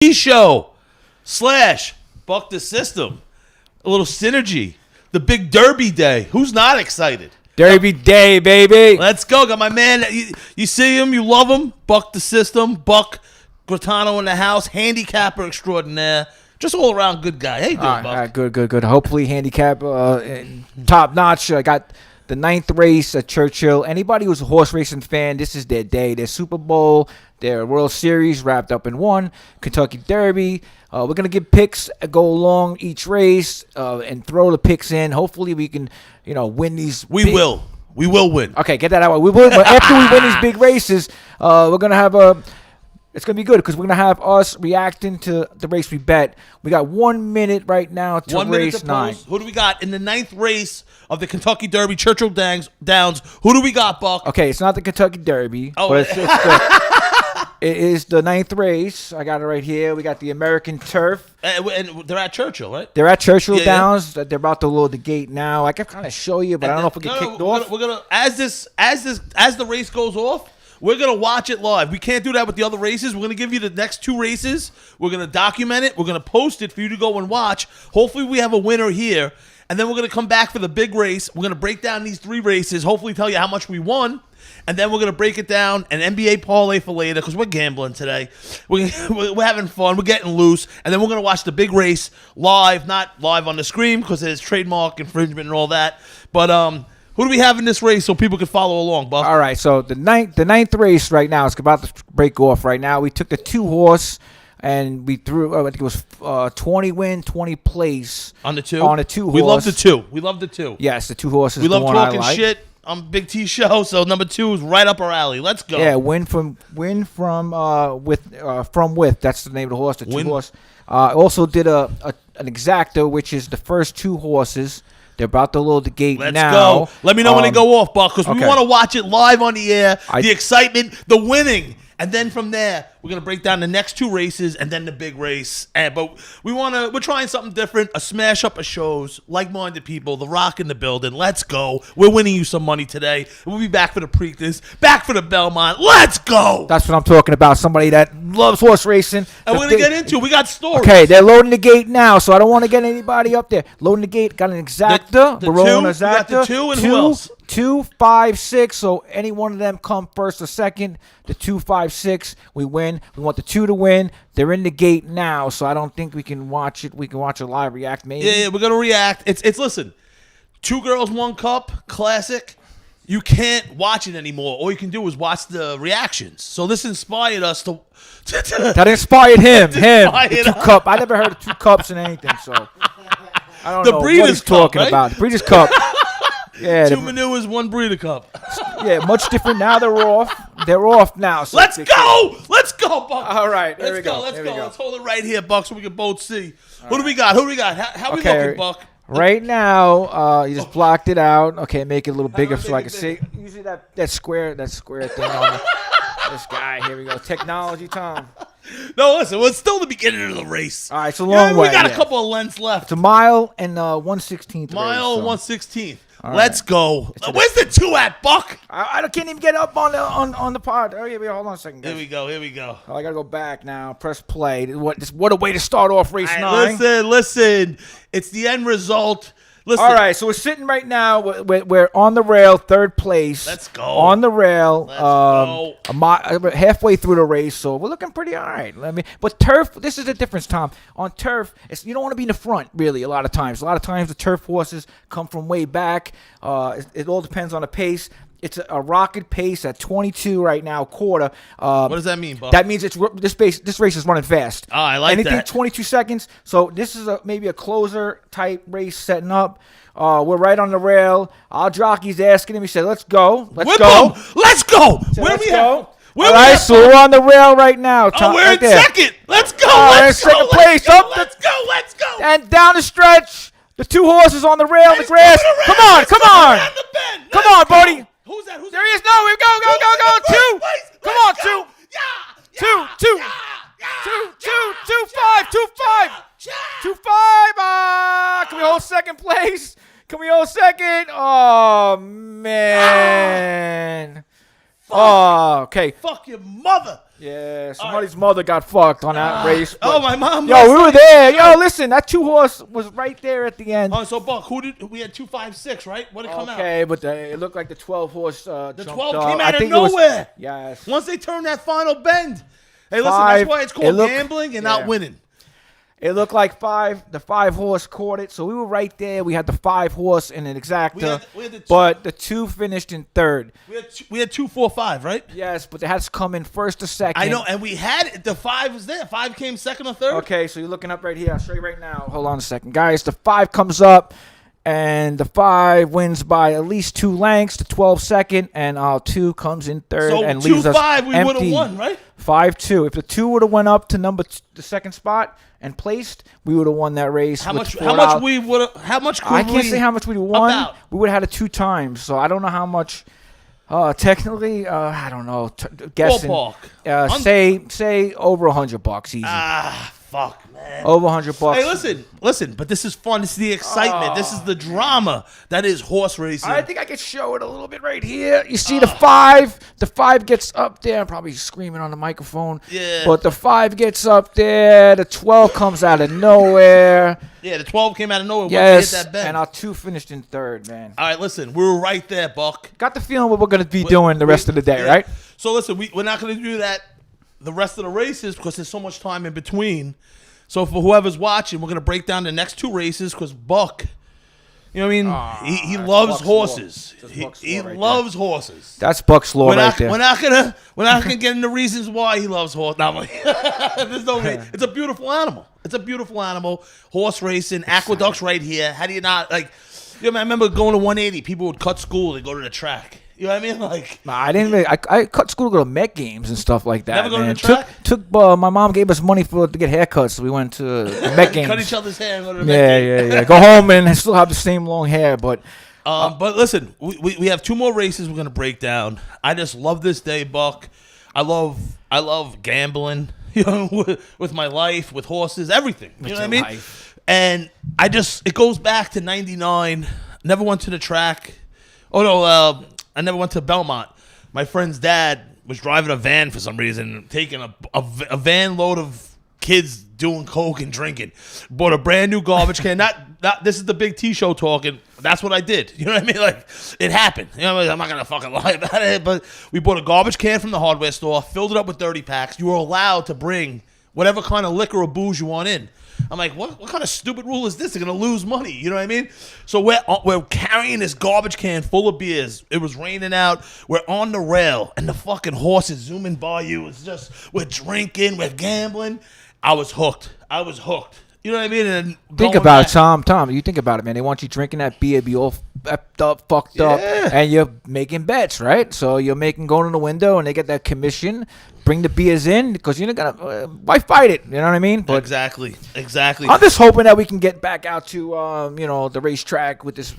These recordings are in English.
Show / Buck the System. A little synergy. The big Derby Day. Who's not excited? Derby Day, baby. Let's go. Got my man. You see him. You love him. Buck the System. Buck Gratano in the house. Handicapper extraordinaire. Just all around good guy. How you doing, Buck? All right, good. Hopefully handicap top notch. I got the 9th race at Churchill. Anybody who's a horse racing fan, this is their day. Their Super Bowl, their World Series wrapped up in one. Kentucky Derby. We're going to give picks, go along each race, and throw the picks in. Hopefully we can, win these. We will win. Okay, get that out. We will. But after we win these big races, we're going to have it's going to be good because we're going to have us reacting to the race we bet. We got 1 minute right now to race 9. Who do we got in the 9th race of the Kentucky Derby, Churchill Downs? Who do we got, Buck? Okay, it's not the Kentucky Derby. Oh, but it is the 9th race. I got it right here. We got the American Turf. And they're at Churchill, right? They're at Churchill Downs. They're about to load the gate now. I can kind of show you, but I don't know if we get kicked off. We're gonna as the race goes off. We're going to watch it live. We can't do that with the other races. We're going to give you the next 2 races. We're going to document it. We're going to post it for you to go and watch. Hopefully we have a winner here. And then we're going to come back for the big race. We're going to break down these 3 races, hopefully tell you how much we won. And then we're going to break it down, an NBA parlay for later because we're gambling today. We're having fun. We're getting loose. And then we're going to watch the big race live, not live on the screen because there's trademark infringement and all that. But who do we have in this race so people can follow along, Buck? All right, so the ninth race right now is about to break off right now. We took the 2 horse and we threw, I think it was 20 win, 20 place. On the 2? On the 2 horse. We love the 2. Yes, the 2 horses. We love talking shit on Big T Show, so number 2 is right up our alley. Let's go. Yeah, win from with. That's the name of the horse, the 2 horse. Also did an exacta, which is the first 2 horses. They're about to load the gate now. Let's go. Let me know when they go off, Buck, because we want to watch it live on the air, the excitement, the winning. And then from there, we're going to break down the next 2 races and then the big race. But we're trying something different, a smash up of shows, like-minded people, The Rock in the building. Let's go. We're winning you some money today. We'll be back for the Preakness, back for the Belmont. Let's go. That's what I'm talking about, somebody that loves horse racing. And we're going to get into it. We got stories. Okay, they're loading the gate now, so I don't want to get anybody up there. Loading the gate, got an exacta. We're rolling an exacta. We got the 2 and who else? 2, 5, 6. So any one of them come first or second. The 2, 5, 6, we win. We want the 2 to win. They're in the gate now, so I don't think we can watch it. We can watch a live react, maybe. Yeah, we're gonna react. It's listen, 2 girls, 1 cup, classic. You can't watch it anymore. All you can do is watch the reactions. So this inspired us to. That inspired him. The 2 cup. I never heard of 2 cups in anything, so I don't know what he's talking about. The Breeders' Cup. Yeah, 2 manures, 1 breeder cup. Yeah, much different now. They're off. They're off now. So Let's go, Buck. All right, Let's go. Let's hold it right here, Buck, so we can both see. Who do we got? How we looking, Buck? Right now, you just blocked it out. Okay, make it a little bigger so I can see. Usually that square thing on this guy. Here we go. Technology, Tom. No, listen. It's still the beginning of the race. All right, it's a long way. We got a couple of lengths left. It's a mile and 1/16. Mile and 1/16. Let's go. Where's the 2 at, Buck? I can't even get up on the pod. Oh, yeah, hold on a second, guys. Here we go. Oh, I got to go back now. Press play. What a way to start off race 9. Listen. It's the end result. Listen. All right, so we're sitting right now. We're on the rail, 3rd place. Let's go. On the rail. Let's go. Halfway through the race, so we're looking pretty all right. But turf, this is the difference, Tom. On turf, you don't want to be in the front, really, a lot of times. A lot of times the turf horses come from way back. It all depends on the pace. It's a rocket pace at 22 right now, quarter. What does that mean, Buck? That means this race is running fast. Oh, I like Anything that. 22 seconds. So this is maybe a closer type race setting up. We're right on the rail. Our jockey's asking him. He said, "Let's go. Let's go. Let's go." Where we go? All right, so we're on the rail right now. Tom, we're in second. Let's go. Let's go. Second place. Let's go. And down the stretch, the 2 horses on the rail in the grass. Come on. Come on, Bodie. Who's that? There he is. No, we go. 2. Come on, 2. 2. 5. 2, 5. Can we hold second place? Oh, man. Oh, okay. Fuck your mother. Yeah, somebody's mother got fucked on that race. Oh, my mom. Yo, we were there. Yo, listen, that 2-horse was right there at the end. Oh, so Buck, we had 256, right? What did come out? Okay, but it looked like the 12-horse The 12 jumped came up. out of nowhere. Yes. Once they turned that final bend. Hey, listen, Five, that's why it's called gambling and not winning. It looked like the 5-horse caught it, so we were right there. We had the 5-horse and an exacta, we had the but the 2 finished in third. We had 2, 4, 5, right? Yes, but they had to come in first or second. I know, and we had the 5 was there. 5 came second or third. Okay, so you're looking up right here. I'll show you right now. Hold on a second, guys. The 5 comes up, and the 5 wins by at least 2 lengths. The 12 second, and our 2 comes in third So and leaves us 2-5, we would have empty. won, right? 5-2. If the 2 would have went up to the second spot and placed, we would have won that race. How much? could I can't say how much we won. About. We would have had it 2 times, so I don't know how much. Technically, I don't know. Guessing. Ballpark. Say over $100 easy. Fuck, man. Over $100. Hey, listen. But this is fun. This is the excitement. This is the drama that is horse racing. I think I could show it a little bit right here. You see the 5. The 5 gets up there. I'm probably screaming on the microphone. Yeah. But the 5 gets up there. The 12 comes out of nowhere. Yeah, the 12 came out of nowhere. Yes, Hit that bend. and our 2 finished in third, man. All right, listen. We were right there, Buck. Got the feeling what we're going to be doing the rest of the day, right? So listen, we're not going to do that the rest of the races because there's so much time in between. So for whoever's watching, we're going to break down the next 2 races because Buck, you know what I mean? He loves horses. He loves horses. That's Buck's law right there. We're not gonna get into reasons why he loves horses. There's no reason. It's a beautiful animal. It's a beautiful animal. Horse racing, aqueducts right here. How do you not like? You know, I remember going to 180. People would cut school and go to the track. You know what I mean? Like, nah, I didn't. I cut school to go to Met games and stuff like that. Never go man. to the track? Took. My mom gave us money to get haircuts, so we went to the Met games. Cut each other's hair and go to the Met game. Yeah. Go home and still have the same long hair, but. But listen, we have 2 more races we're gonna break down. I just love this day, Buck. I love gambling, you know, with my life, with horses, everything. You know what I mean? Life. And it goes back to '99. Never went to the track. Oh no, I never went to Belmont. My friend's dad was driving a van for some reason, taking a van load of kids doing coke and drinking. Bought a brand new garbage can. Not this is the big T show talking. That's what I did. You know what I mean? Like, it happened. You know what I mean? I'm not gonna fucking lie about it. But we bought a garbage can from the hardware store, filled it up with 30 packs. You were allowed to bring whatever kind of liquor or booze you want in. I'm like, what kind of stupid rule is this? They're gonna lose money. You know what I mean? So we're carrying this garbage can full of beers. It was raining out. We're on the rail, and the fucking horse is zooming by you. It's just we're drinking, we're gambling. I was hooked. You know what I mean? And think about it, Tom. You think about it, man. They want you drinking that beer, be all fucked up, and you're making bets, right? So you're going in the window, and they get that commission. Bring the beers in because you're not gonna. Why fight it? You know what I mean? But exactly. I'm just hoping that we can get back out to the racetrack with this,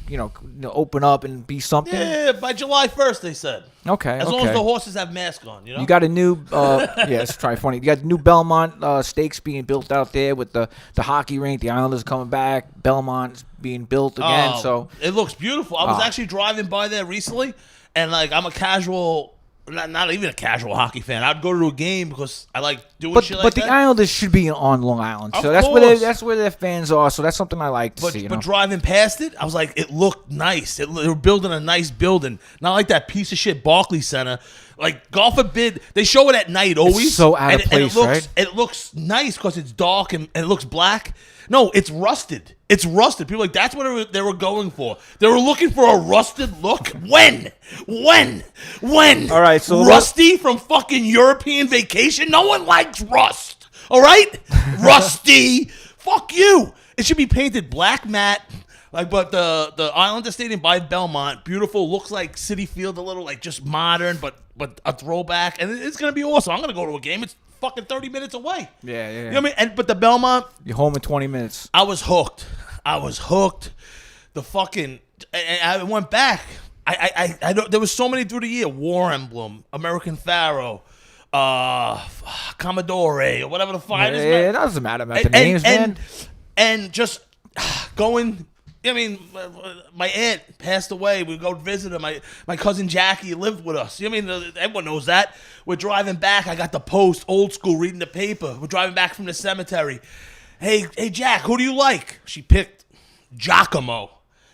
open up and be something. Yeah, by July 1st, they said. Okay. As long as the horses have masks on, you know. You got a new, it's try funny. You got the new Belmont stakes being built out there with the hockey rink. The Islanders coming back. Belmont's being built again. So it looks beautiful. I was actually driving by there recently, and like I'm a casual. Not even a casual hockey fan. I'd go to a game because I like doing shit like that. But the Islanders should be on Long Island, so that's where their fans are. So that's something I like to see. But driving past it, I was like, it looked nice. They were building a nice building, not like that piece of shit Barclays Center. Like, God forbid, they show it at night always. It's so out of place, right? It looks nice because it's dark and it looks black. No, it's rusted. It's rusted. People are like, that's what they were going for. They were looking for a rusted look. When? All right, so Rusty from fucking European Vacation? No one likes rust. All right? Rusty. Fuck you. It should be painted black matte. But the Islander Stadium by Belmont, beautiful. Looks like Citi Field a little, like just modern, but a throwback. And it's going to be awesome. I'm going to go to a game. It's fucking 30 minutes away. Yeah. You know what I mean? But the Belmont. You're home in 20 minutes. I was hooked. The fucking. I went back. I there was so many through the year. War Emblem, American Pharaoh, Commodore, or whatever the fuck. Yeah, it doesn't matter about the names, man. And just going I mean, my aunt passed away. We go visit her. My cousin Jackie lived with us. I mean, everyone knows that. We're driving back. I got the Post, old school, reading the paper. We're driving back from the cemetery. Hey, Jack, who do you like? She picked Giacomo.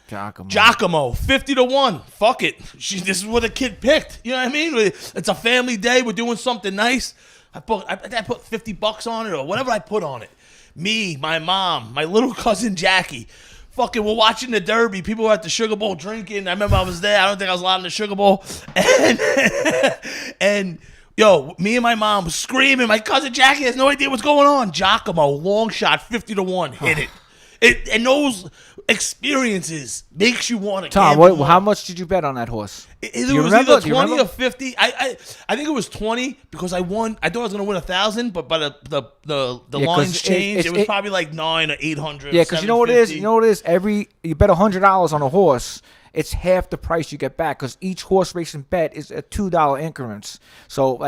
Giacomo, 50-1. Fuck it. This is what a kid picked. You know what I mean? It's a family day. We're doing something nice. I put $50 on it or whatever I put on it. Me, my mom, my little cousin Jackie. Fucking, we're watching the Derby. People were at the Sugar Bowl drinking. I remember I was there. I don't think I was allowed in the Sugar Bowl. And yo, me and my mom was screaming. My cousin Jackie has no idea what's going on. Giacomo, long shot, 50-1, hit it. And those experiences makes you want to Tom, how much did you bet on that horse? It was either 20 or 50. I think it was 20 because I won. I thought I was going to win 1,000, but by the lines changed. It was probably like 9 or 800. Yeah, because you know what it is. You know what it is. You bet $100 on a horse. It's half the price you get back because each horse racing bet is a $2 increments. So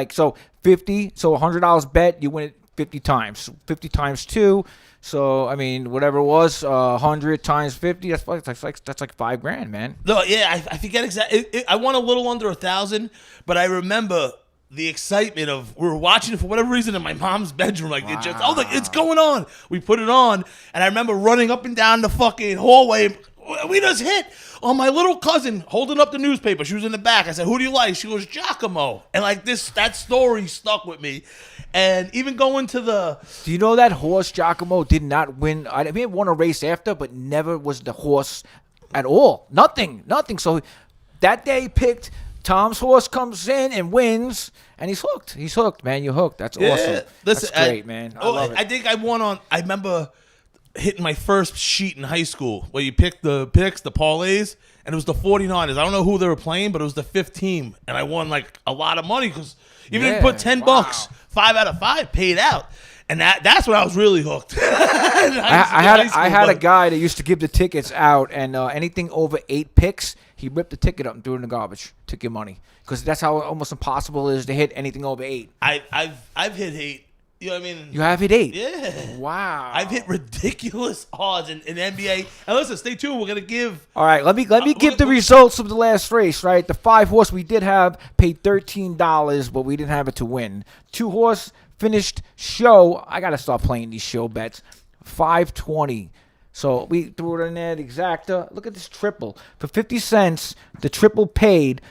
50. So $100 bet, you win it 50 times. 50 times 2. So I mean, whatever it was, 100 times 50. That's like $5,000, man. No, yeah, I forget exactly. I won a little under 1,000, but I remember the excitement of we were watching it for whatever reason in my mom's bedroom. Like it's going on. We put it on, and I remember running up and down the fucking hallway. We just hit on my little cousin holding up the newspaper. She was in the back. I said, "Who do you like?" She goes, "Giacomo." And like that story stuck with me. And even going to the... Do you know that horse, Giacomo, did not win? I mean, it won a race after, but never was the horse at all. Nothing. So that day he picked Tom's horse, comes in and wins, and he's hooked. He's hooked, man. You're hooked. That's awesome. Listen, that's great, man. I love it. I think I won on... I remember hitting my first sheet in high school where you picked the picks, the parlays, and it was the 49ers. I don't know who they were playing, but it was the 5th team, and I won like a lot of money because even if you put $10, 5 out of 5 paid out, and that's when I was really hooked. I had a guy that used to give the tickets out, and anything over 8 picks, he ripped the ticket up and threw it in the garbage. Took your money because that's how almost impossible it is to hit anything over 8. I've hit 8. You know what I mean? You have hit 8? Yeah. Wow. I've hit ridiculous odds in NBA. And listen, stay tuned. We're gonna give. All right, let me give the results of the last race. Right, the 5 horse we did have paid $13, but we didn't have it to win. 2 horse finished show. I gotta start playing these show bets. $5.20. So we threw it in there. The exacta. Look at this triple for 50 cents. The triple paid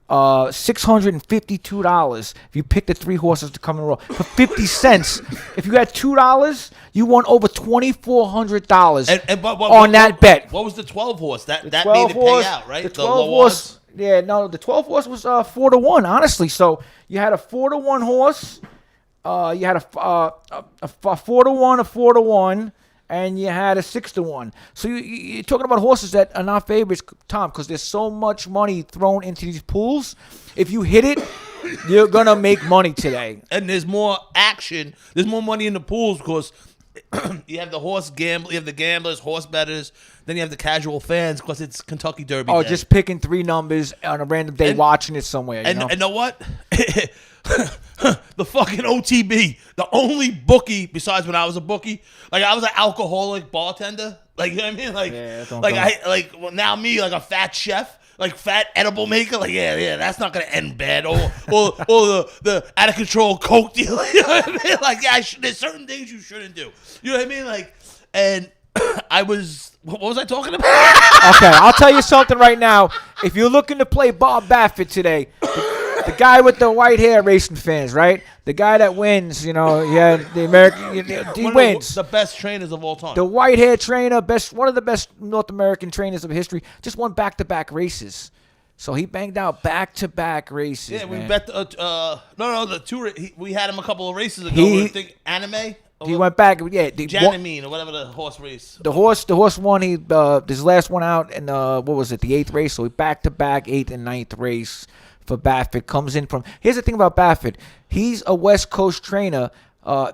$652 if you pick the 3 horses to come in a row for 50 cents. If you had $2, you won over $2,400 on that bet. What was the 12 horse? That made it pay out, right? The 12 horse. Yeah, no, the 12 horse was 4-1, honestly. So you had a 4-1 horse. You had a 4-1, a 4-1. And you had a 6-1. So you're talking about horses that are not favorites, Tom, because there's so much money thrown into these pools. If you hit it, you're going to make money today. And there's more action. There's more money in the pools because you have the horse gamble, you have the gamblers, horse bettors, then you have the casual fans because it's Kentucky Derby day. Just picking 3 numbers on a random day, watching it somewhere. And know what? The fucking OTB, the only bookie besides when I was a bookie, like I was an alcoholic bartender, like you know what I mean, now me like a fat chef, like fat edible maker, like yeah, that's not gonna end bad, or the out of control coke dealer, you know what I mean, like there's certain things you shouldn't do, you know what I mean, like, and what was I talking about? Okay, I'll tell you something right now. If you're looking to play Bob Baffert today. The guy with the white hair, racing fans, right? The guy that wins, the American, he wins. The best trainers of all time. The white hair trainer, one of the best North American trainers of history, just won back-to-back races. So he banged out back-to-back races. Yeah, we bet the 2. We had him a couple of races ago. I think anime. He went back, Janimine or whatever the horse race. The horse won. His last one out, and what was it? The 8th race. So he back-to-back 8th and 9th race. For Baffert comes in from. Here's the thing about Baffert. He's a West Coast trainer.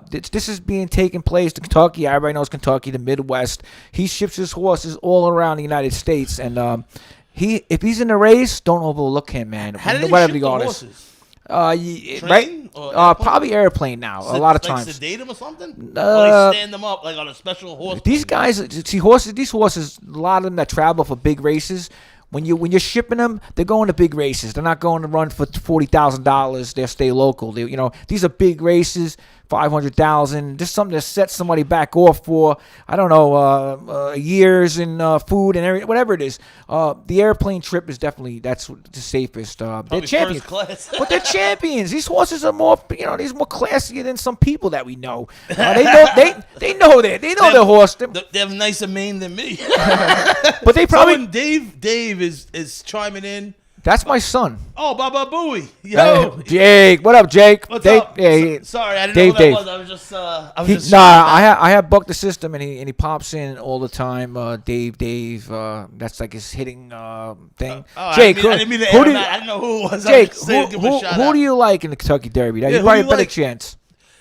This is being taken place to Kentucky. Everybody knows Kentucky, the Midwest. He ships his horses all around the United States, and if he's in the race, don't overlook him, man. How did he ship the horses? Right? Probably airplane now. A lot of like times. sedate them or something? Or they stand them up like on a special horse. These guys, see horses. These horses, a lot of them that travel for big races. When you're shipping them, they're going to big races. They're not going to run for $40,000. They'll stay local. These are big races, 500,000. Just something to set somebody back off for. I don't know, years and food and everything, whatever it is. The airplane trip is definitely that's the safest. They're champions, but they're champions. These horses are more, these more classier than some people that we know. They know their horse. They have nicer mane than me. But they probably Dave is chiming in. That's my son. Oh, Baba Booey. Yo. Jake. What up, Jake? What's Dave, up? Yeah, Sorry, I didn't know who that was. I was just I have bucked the system, and he pops in all the time. Dave. That's like his hitting thing. Jake, I didn't mean to air him out. I didn't know who it was. Jake, who do you like in the Kentucky Derby? You probably have a better chance.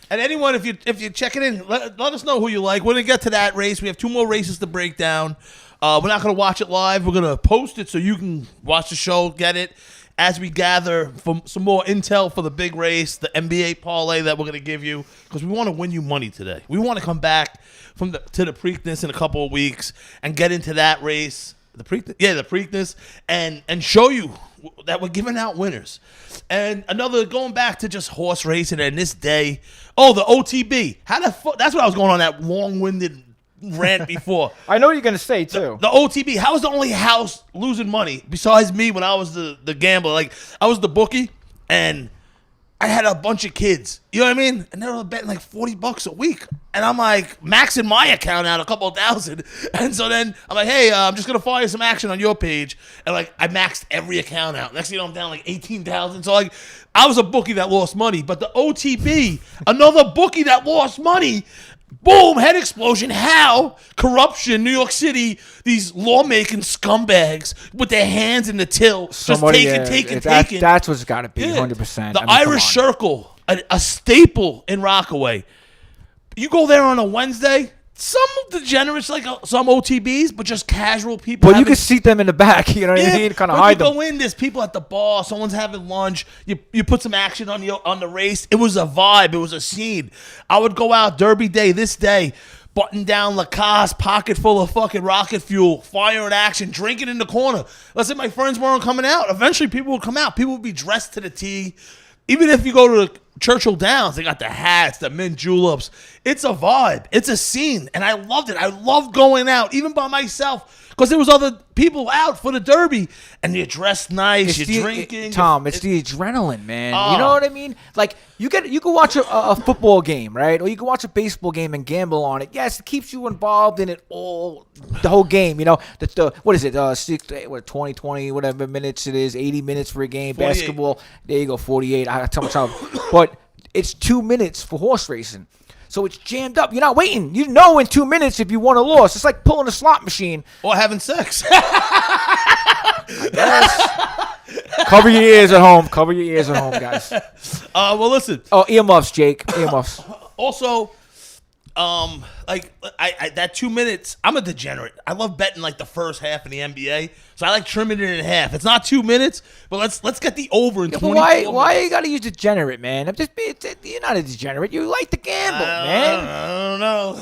And anyone, if you're checking in, let us know who you like. We're going to get to that race. We have 2 more races to break down. We're not going to watch it live. We're going to post it so you can watch the show, get it, as we gather from some more intel for the big race, the NBA parlay that we're going to give you, because we want to win you money today. We want to come back to the Preakness in a couple of weeks and get into that race, the Preakness, and show you that we're giving out winners. And going back to just horse racing and this day, the OTB. That's what I was going on that long-winded rant before. I know what you're going to say, too. The OTB. How was the only house losing money besides me when I was the gambler? Like, I was the bookie, and I had a bunch of kids. You know what I mean? And they were betting like $40 a week. And I'm like maxing my account out a couple of thousand. And so then I'm like, hey, I'm just going to follow you some action on your page. And like, I maxed every account out. Next thing you know, I'm down like 18,000. So like, I was a bookie that lost money. But the OTB, another bookie that lost money. Boom, head explosion. How? Corruption, New York City, these lawmaking scumbags with their hands in the till. Just taking. That's what's got to be, 100%. The Irish Circle, a staple in Rockaway. You go there on a Wednesday, some degenerates like some OTBs, but just casual people. Well, you can seat them in the back, you know what I mean? Kind of hide them. You go in, there's people at the bar, someone's having lunch, you put some action on the race. It was a vibe, it was a scene. I would go out Derby day, this day, button down Lacoste, pocket full of fucking rocket fuel, fire in action, drinking in the corner. Let's say my friends weren't coming out. Eventually people would come out. People would be dressed to the T. Even if you go to Churchill Downs, they got the hats, the mint juleps. It's a vibe. It's a scene. And I loved it. I loved going out, even by myself, because there was other people out for the Derby. And you're dressed nice, you're drinking. It's the adrenaline, man. You know what I mean? Like, you can watch a football game, right? Or you can watch a baseball game and gamble on it. Yes, it keeps you involved in it all, the whole game. What is it, 20, whatever minutes it is, 80 minutes for a game. 48. Basketball, there you go, 48. I got too much time. But it's 2 minutes for horse racing. So it's jammed up. You're not waiting. You know in 2 minutes if you won or lost. It's like pulling a slot machine. Or having sex. I guess. Cover your ears at home. Cover your ears at home, guys. Well, listen. Oh, earmuffs, Jake. Earmuffs. Also, that 2 minutes, I'm a degenerate. I love betting like the first half in the NBA. So I like trimming it in half. It's not 2 minutes, but let's get the over in 24 minutes. Why you gotta use degenerate, man? You're not a degenerate. You like to gamble, man. I don't know.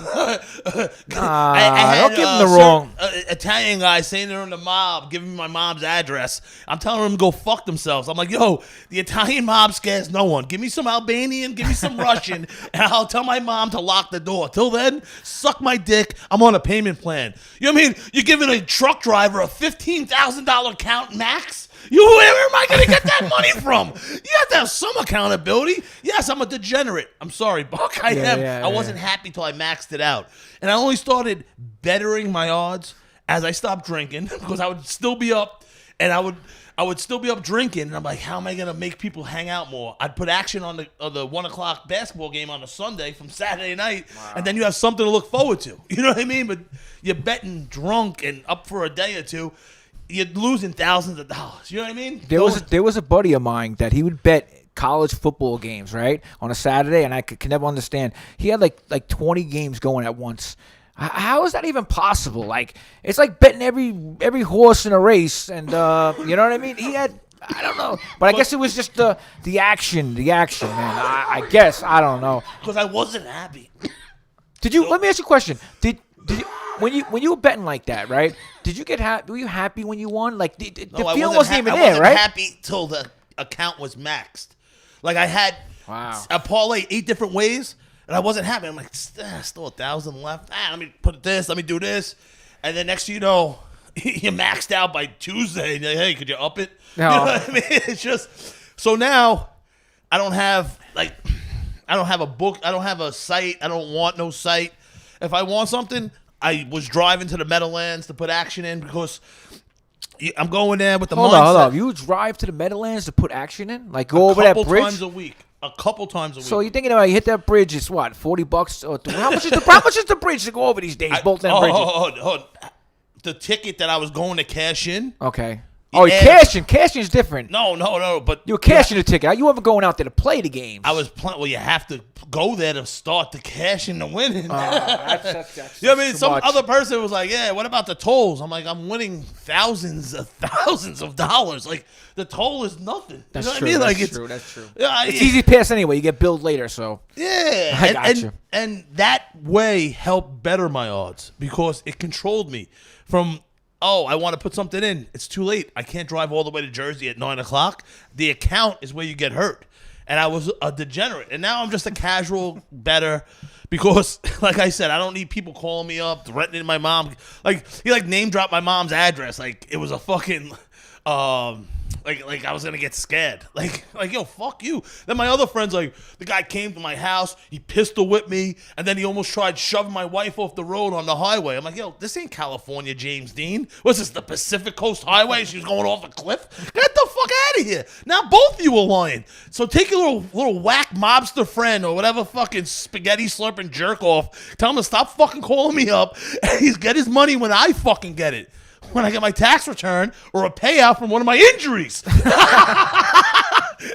Don't give them the wrong. Italian guy saying they're in the mob, giving me my mom's address. I'm telling them to go fuck themselves. I'm like, yo, the Italian mob scares no one. Give me some Albanian, give me some Russian, and I'll tell my mom to lock the door. Till then, suck my dick. I'm on a payment plan. You know what I mean? You're giving a truck driver a $15,000 count max? Where am I going to get that money from? You have to have some accountability. Yes, I'm a degenerate. I'm sorry, Buck. I am. I wasn't happy till I maxed it out. And I only started bettering my odds as I stopped drinking because I would still be up and I would still be up drinking. And I'm like, how am I going to make people hang out more? I'd put action on the 1 o'clock basketball game on a Sunday from Saturday night. Wow. And then you have something to look forward to. You know what I mean? But you're betting drunk and up for a day or two. You're losing thousands of dollars. You know what I mean? There was a buddy of mine that he would bet college football games, right, on a Saturday, and I could never understand. He had like 20 games going at once. How is that even possible? Like, it's like betting every horse in a race, and you know what I mean? He had I don't know, but I guess it was just the action, man. I guess I don't know. Because I wasn't happy. Did you? Let me ask you a question. Did you when you were betting like that, right? Did you get happy? Were you happy when you won? Like the feeling wasn't even there, right? I wasn't happy till the account was maxed. Like I had a parlay 8 different ways, and I wasn't happy. I'm like, still 1,000 left. Let me put this. Let me do this, and then next thing you know, you maxed out by Tuesday. And you're like, hey, could you up it? No. You know what I mean? It's just so now I don't have a book. I don't have a site. I don't want no site. If I want something, I was driving to the Meadowlands to put action in because I'm going there with the mindset. Hold on. You drive to the Meadowlands to put action in? Like go over that bridge? A couple times a week. So you're thinking about you hit that bridge, it's what, $40 or how much is the bridge to go over these days? Both them bridges. The ticket that I was going to cash in. Okay. Oh, you're cashing. Cashing is different. No. But you're cashing the ticket. You ever going out there to play the games? I was playing. Well, you have to go there to start the cash in the winning. That's you know what I mean? Some much. other person was like, "Yeah, what about the tolls?" I'm like, "I'm winning thousands of dollars. Like the toll is nothing." That's you know true. What I mean? That's like true. That's true. Yeah, it's easy pass anyway. You get billed later, so yeah. I got you. And that way helped better my odds because it controlled me from. Oh, I want to put something in. It's too late. I can't drive all the way to Jersey at 9 o'clock. The account is where you get hurt. And I was a degenerate. And now I'm just a casual bettor because, like I said, I don't need people calling me up, threatening my mom. Like, he name dropped my mom's address. Like, it was a fucking, like I was going to get scared. Like, yo, fuck you. Then my other friends, like, the guy came to my house. He pistol whipped me. And then he almost tried shoving my wife off the road on the highway. I'm like, yo, this ain't California, James Dean. What's this, the Pacific Coast Highway? She was going off a cliff? Get the fuck out of here. Now both of you are lying. So take your little whack mobster friend or whatever fucking spaghetti slurping jerk off. Tell him to stop fucking calling me up. And he's get his money when I fucking get it. When I get my tax return or a payout from one of my injuries.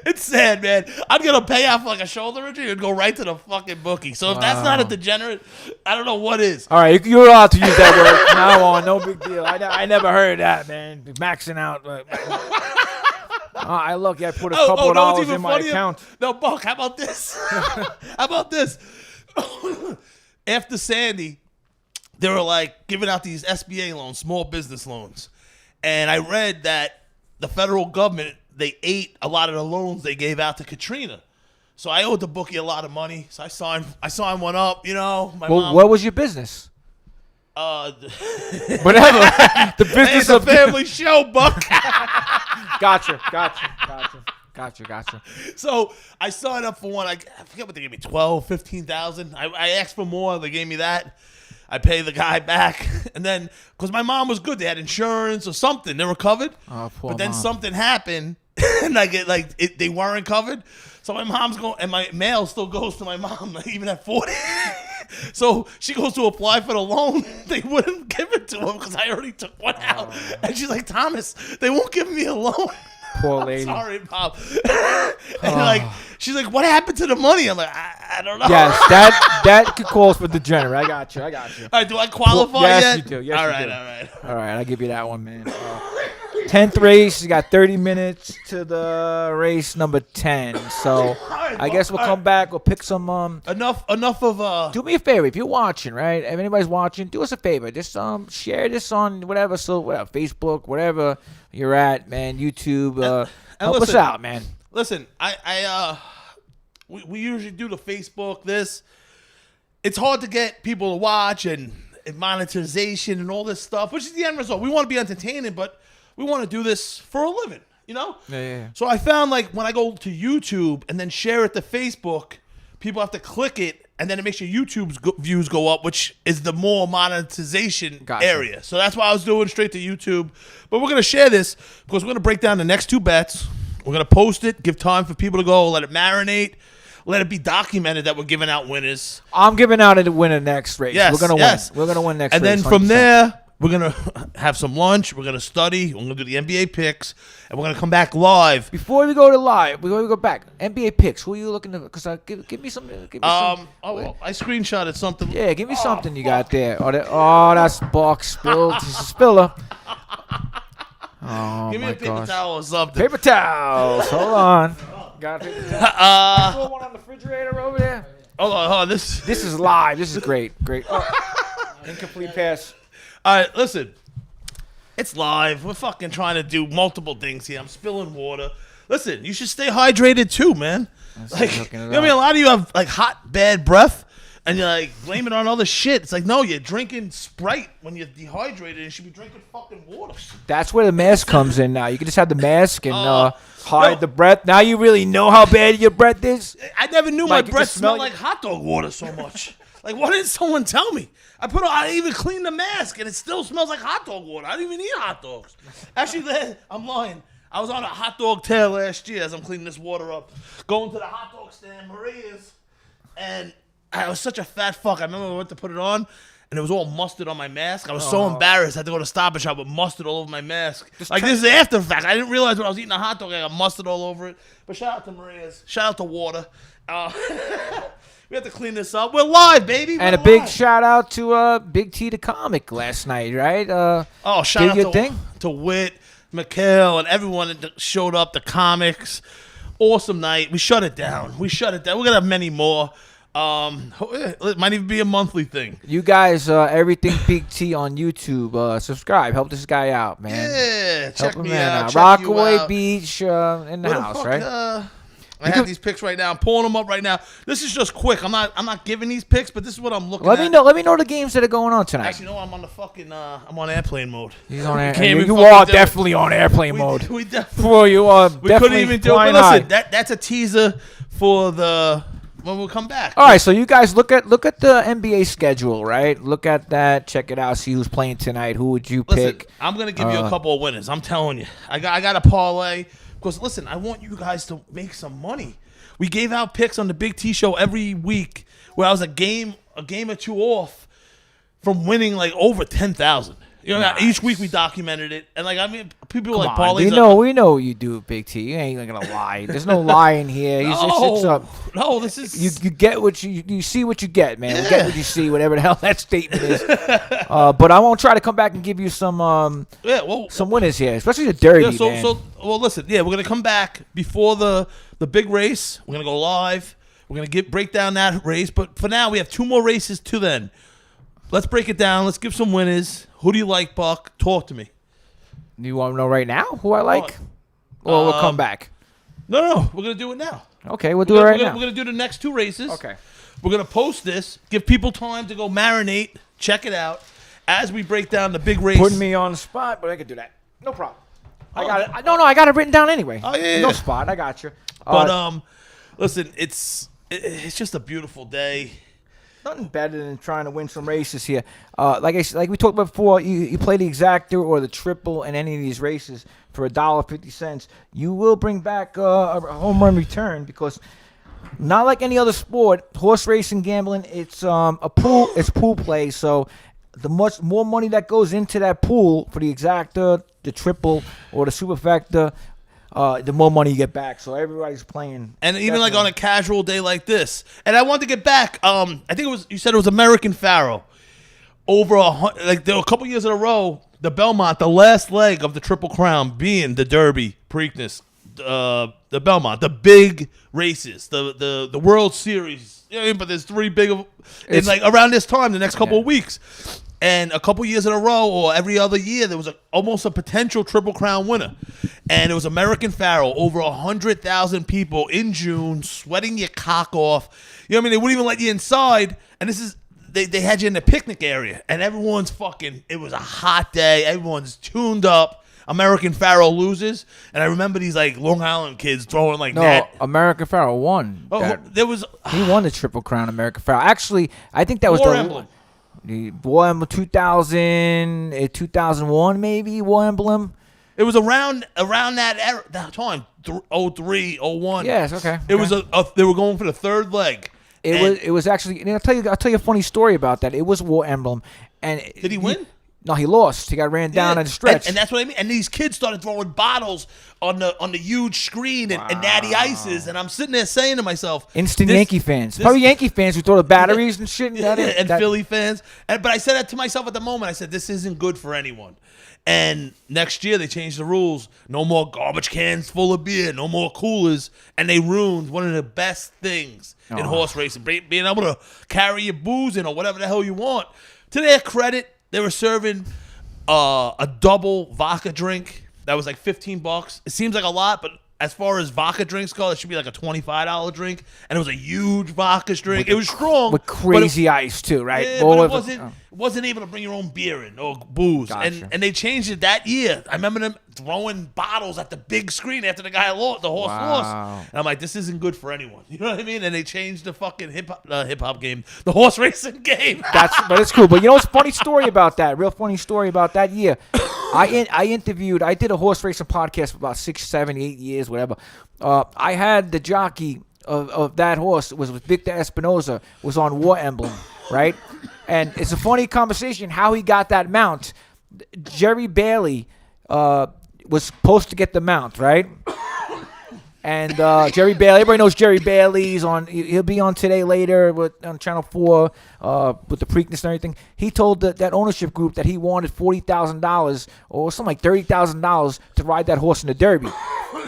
It's sad, man. I'd get a payout for like a shoulder injury and go right to the fucking bookie. So if that's not a degenerate, I don't know what is. All right, you're allowed to use that word from now on. No big deal. I never heard that, man. Maxing out. I look. I put a couple of dollars in my account. No, Buck, how about this? How about this? After Sandy, they were like giving out these SBA loans, small business loans. And I read that the federal government, they ate a lot of the loans they gave out to Katrina. So I owed the bookie a lot of money. So I signed one up, you know. Well, what was your business? Whatever. The business it's a family show, Buck. Gotcha. So I signed up for one. I forget what they gave me, 12, 15,000. I asked for more. They gave me that. I pay the guy back, and then because my mom was good, they had insurance or something, they were covered. Oh, poor but then mom. something happened, and I get they weren't covered. So my mom's going, and my mail still goes to my mom, even at 40. So she goes to apply for the loan. They wouldn't give it to him because I already took one out. And she's like, Thomas, they won't give me a loan. Poor lady. Sorry, Bob. And she's like, what happened to the money? I'm like, I don't know. Yes, that could call for degenerate. I got you. All right, do I qualify yes, yet? You do. Yes, all you right, do. All right, I'll give you that one, man. 10th race, you got 30 minutes to the race number 10. So I guess we'll come back. We'll pick some. Enough of. Do me a favor if you're watching, right? If anybody's watching, do us a favor. Just share this on whatever, Facebook, whatever you're at, man. YouTube. Help us out, man. Listen, we usually do the Facebook. It's hard to get people to watch and monetization and all this stuff, which is the end result. We want to be entertaining, but we want to do this for a living, you know? Yeah. So I found like when I go to YouTube and then share it to Facebook, people have to click it, and then it makes your YouTube's views go up, which is the more monetization area. So that's why I was doing straight to YouTube. But we're going to share this because we're going to break down the next 2 bets. We're going to post it, give time for people to go, let it marinate, let it be documented that we're giving out winners. I'm giving out a winner next race. Yes, we're going to win. We're going to win next race. And then 100%. from there, we're going to have some lunch. We're going to study. We're going to do the NBA picks. And we're going to come back live. Before we go to live, before we go back, NBA picks. Who are you looking to? Because give me some. Well, I screenshotted something. Yeah, give me something you got there. Oh, that's box spilled. This is Spiller. Oh, Give me my a paper gosh. towel or something. Paper towels. Hold on. Got a paper towel. Throw one on the refrigerator over there. Hold on. This This is live. This is great. Great. Oh, incomplete pass. All right, listen. It's live. We're fucking trying to do multiple things here. I'm spilling water. Listen, you should stay hydrated too, man. Like, you know what I mean? A lot of you have like hot, bad breath, and you're like blame it on other shit. It's like, no, you're drinking Sprite when you're dehydrated. You should be drinking fucking water. That's where the mask comes in now. You can just have the mask and hide the breath. Now you really know how bad your breath is. I never knew Like, my you breath just smell smelled like hot dog water so much. Like, why didn't someone tell me? I even cleaned the mask, and it still smells like hot dog water. I didn't even eat hot dogs. Actually, I'm lying. I was on a hot dog tear last year as I'm cleaning this water up, going to the hot dog stand, Maria's, and I was such a fat fuck. I remember I went to put it on, and it was all mustard on my mask. I was so embarrassed. I had to go to Stop and Shop with mustard all over my mask. This is after the fact. I didn't realize when I was eating a hot dog, I got mustard all over it. But shout out to Maria's. Shout out to Water. We have to clean this up. We're live, baby. And a big shout out to Big T the comic last night, right? Shout out to Whit, Mikhail, and everyone that showed up, the comics. Awesome night. We shut it down. We're going to have many more. It might even be a monthly thing. You guys, everything Big T on YouTube. Subscribe. Help this guy out, man. Yeah, check me out. Rockaway Beach in the house, right? I have these picks right now. I'm pulling them up right now. This is just quick. I'm not giving these picks, but this is what I'm looking at. Let me know the games that are going on tonight. Actually, no, I'm on the fucking. I'm on airplane mode. He's on airplane. You are definitely on airplane mode. We definitely. You are we definitely couldn't even do it. But listen, that's a teaser for when we come back. All right, so you guys look at the NBA schedule, right? Look at that. Check it out. See who's playing tonight. Who would you pick? I'm gonna give you a couple of winners. I'm telling you. I got a parlay because listen, I want you guys to make some money. We gave out picks on the Big T Show every week where I was a game or two off from winning like over 10,000. You know, nice. Each week we documented it, and like I mean, people like Parlay. We know what you do, Big T. You ain't gonna lie. There's no lying here. It's up. No, this is you get what you see what you get, man. Yeah. You get what you see, whatever the hell that statement is. But I won't try to come back and give you some some winners here, especially the Derby. Man. Listen, we're gonna come back before the big race. We're gonna go live. We're gonna break down that race, but for now we have 2 more races to then. Let's break it down. Let's give some winners. Who do you like, Buck? Talk to me. You want to know right now who I like? Or we'll come back? No. We're going to do it now. Okay, we'll do it right now. We're going to do the next 2 races. Okay. We're going to post this, give people time to go marinate, check it out, as we break down the big race. Putting me on the spot, but I can do that. No problem. I got it. No, I got it written down anyway. Oh, yeah. No spot. I got you. But, listen, it's just a beautiful day. Nothing better than trying to win some races here. Like we talked about before, you play the exactor or the triple in any of these races for $1.50. You will bring back a home run return because not like any other sport, horse racing gambling, it's it's pool play. So the much more money that goes into that pool for the exacta, the triple, or the superfecta, the more money you get back. So everybody's playing. And even like on a casual day like this. And I wanted to get back. I think you said it was American Pharaoh. Over there were a couple years in a row, the Belmont, the last leg of the Triple Crown being the Derby, Preakness, the Belmont, the big races, the World Series. You know what I mean? But there's 3 big, it's like around this time, the next couple of weeks. And a couple years in a row, or every other year, there was almost a potential Triple Crown winner. And it was American Pharaoh, over 100,000 people in June, sweating your cock off. You know what I mean? They wouldn't even let you inside. And they had you in the picnic area. And everyone's it was a hot day. Everyone's tuned up. American Pharaoh loses. And I remember these like Long Island kids throwing like that. No, American Pharaoh won. He won the Triple Crown, American Pharaoh. Actually, I think that was War Emblem. The War Emblem 2001 maybe, War Emblem. It was around that time, 03, 01. Yes, okay. It was they were going for the 3rd leg. It was actually, and I'll tell you a funny story about that. It was War Emblem. And did he win? No, he lost. He got ran down in the stretch. And that's what I mean. And these kids started throwing bottles on the huge screen and Natty Ices. And I'm sitting there saying to myself, instant Yankee fans. Probably Yankee fans who throw the batteries and shit. And Philly fans. But I said that to myself at the moment. I said, this isn't good for anyone. And next year they changed the rules. No more garbage cans full of beer. No more coolers. And they ruined one of the best things in horse racing. Being able to carry your booze in or whatever the hell you want. To their credit, they were serving a double vodka drink that was like $15. It seems like a lot, but as far as vodka drinks go, it should be like a $25 drink. And it was a huge vodka drink. It was strong. With crazy ice, too, right? Yeah, but it wasn't able to bring your own beer in or booze. Gotcha. And they changed it that year. I remember them throwing bottles at the big screen after the horse lost. And I'm like, this isn't good for anyone. You know what I mean? And they changed the fucking hip-hop game, the horse racing game. But it's cool. But you know what's a funny story about that? Real funny story about that year. I did a horse racing podcast for about 6, 7, 8 years, whatever. I had the jockey of that horse was with Victor Espinoza, was on War Emblem, right? And it's a funny conversation how he got that mount. Jerry Bailey was supposed to get the mount, right? And Jerry Bailey, everybody knows Jerry Bailey. He'll be on Today Later on Channel 4 with the Preakness and everything. He told that ownership group that he wanted $40,000 or something like $30,000 to ride that horse in the Derby.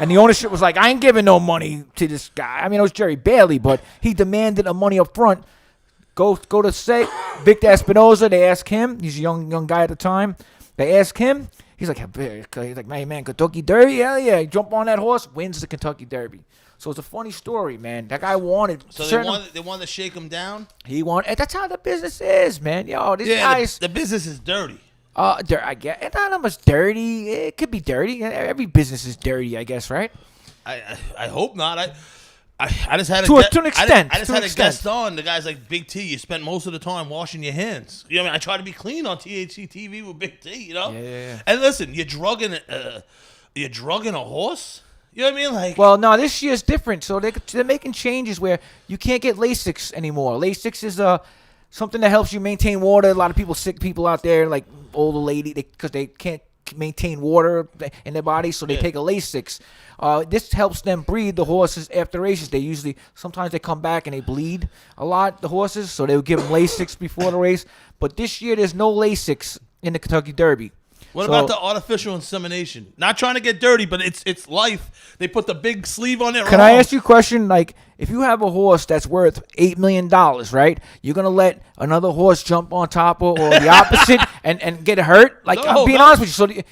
And the ownership was like, I ain't giving no money to this guy. I mean, it was Jerry Bailey, but he demanded the money up front. Go to say Victor Espinoza. They ask him. He's a young guy at the time. They ask him. He's like, hey, man, Kentucky Derby? Hell yeah. He jump on that horse, wins the Kentucky Derby. So it's a funny story, man. That guy wanted. So they wanted to shake him down? He wanted. That's how the business is, man. Yo, these guys. The business is dirty. I guess. It's not that much dirty. It could be dirty. Every business is dirty, I guess, right? I hope not. I just had to an extent. I just had a guest on. The guy's like, Big T, you spent most of the time washing your hands. You know what I mean? I try to be clean on THC TV with Big T, you know? Yeah. And listen, you're drugging a horse? You know what I mean? Like, well, no, this year's different. So they're making changes where you can't get Lasix anymore. Lasix is something that helps you maintain water. A lot of sick people out there, like older lady, because they can't maintain water in their body, so they take a Lasix. This helps them breed the horses after races. Sometimes they come back and they bleed a lot, the horses, so they would give them Lasix before the race. But this year, there's no Lasix in the Kentucky Derby. What about the artificial insemination? Not trying to get dirty, but it's life. They put the big sleeve on it. Can I ask you a question? Like, if you have a horse that's worth $8 million, right? You're gonna let another horse jump on top or the opposite and get hurt? Like, I'm being honest with you. So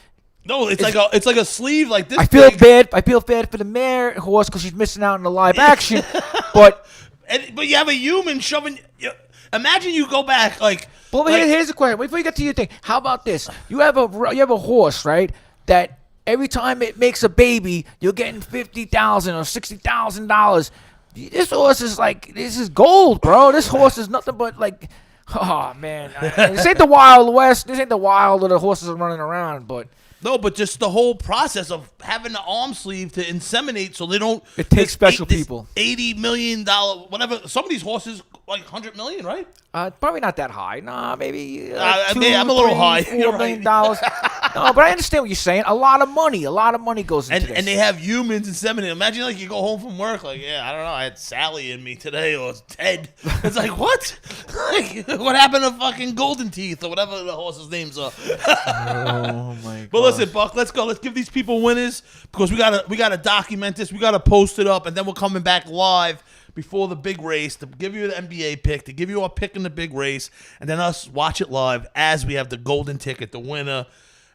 no, it's like a sleeve like this. I feel bad for the mare horse because she's missing out on the live action, but you have a human shoving. Imagine you go back like. But here's the question. Before you get to your thing, how about this? You have a horse, right? That every time it makes a baby, you're getting $50,000 or $60,000. This horse is gold, bro. This horse is nothing but like, oh man, this ain't the Wild West. This ain't the wild where the horses are running around, but. No, but just the whole process of having the arm sleeve to inseminate so they don't. It takes special people. $80 million, whatever. Some of these horses, like $100 million, right? Probably not that high. Nah, maybe. I'm a little high. $4 million. No, but I understand what you're saying. A lot of money goes into this. And they have humans inseminating. Imagine like you go home from work, like, yeah, I don't know, I had Sally in me today or Ted. It's like, what? Like, what happened to fucking Golden Teeth or whatever the horses' names are? Oh my god. But listen, Buck, let's go. Let's give these people winners because we gotta document this. We gotta post it up, and then we're coming back live before the big race to give you the NBA pick, to give you our pick in the big race, and then us watch it live as we have the golden ticket, the winner,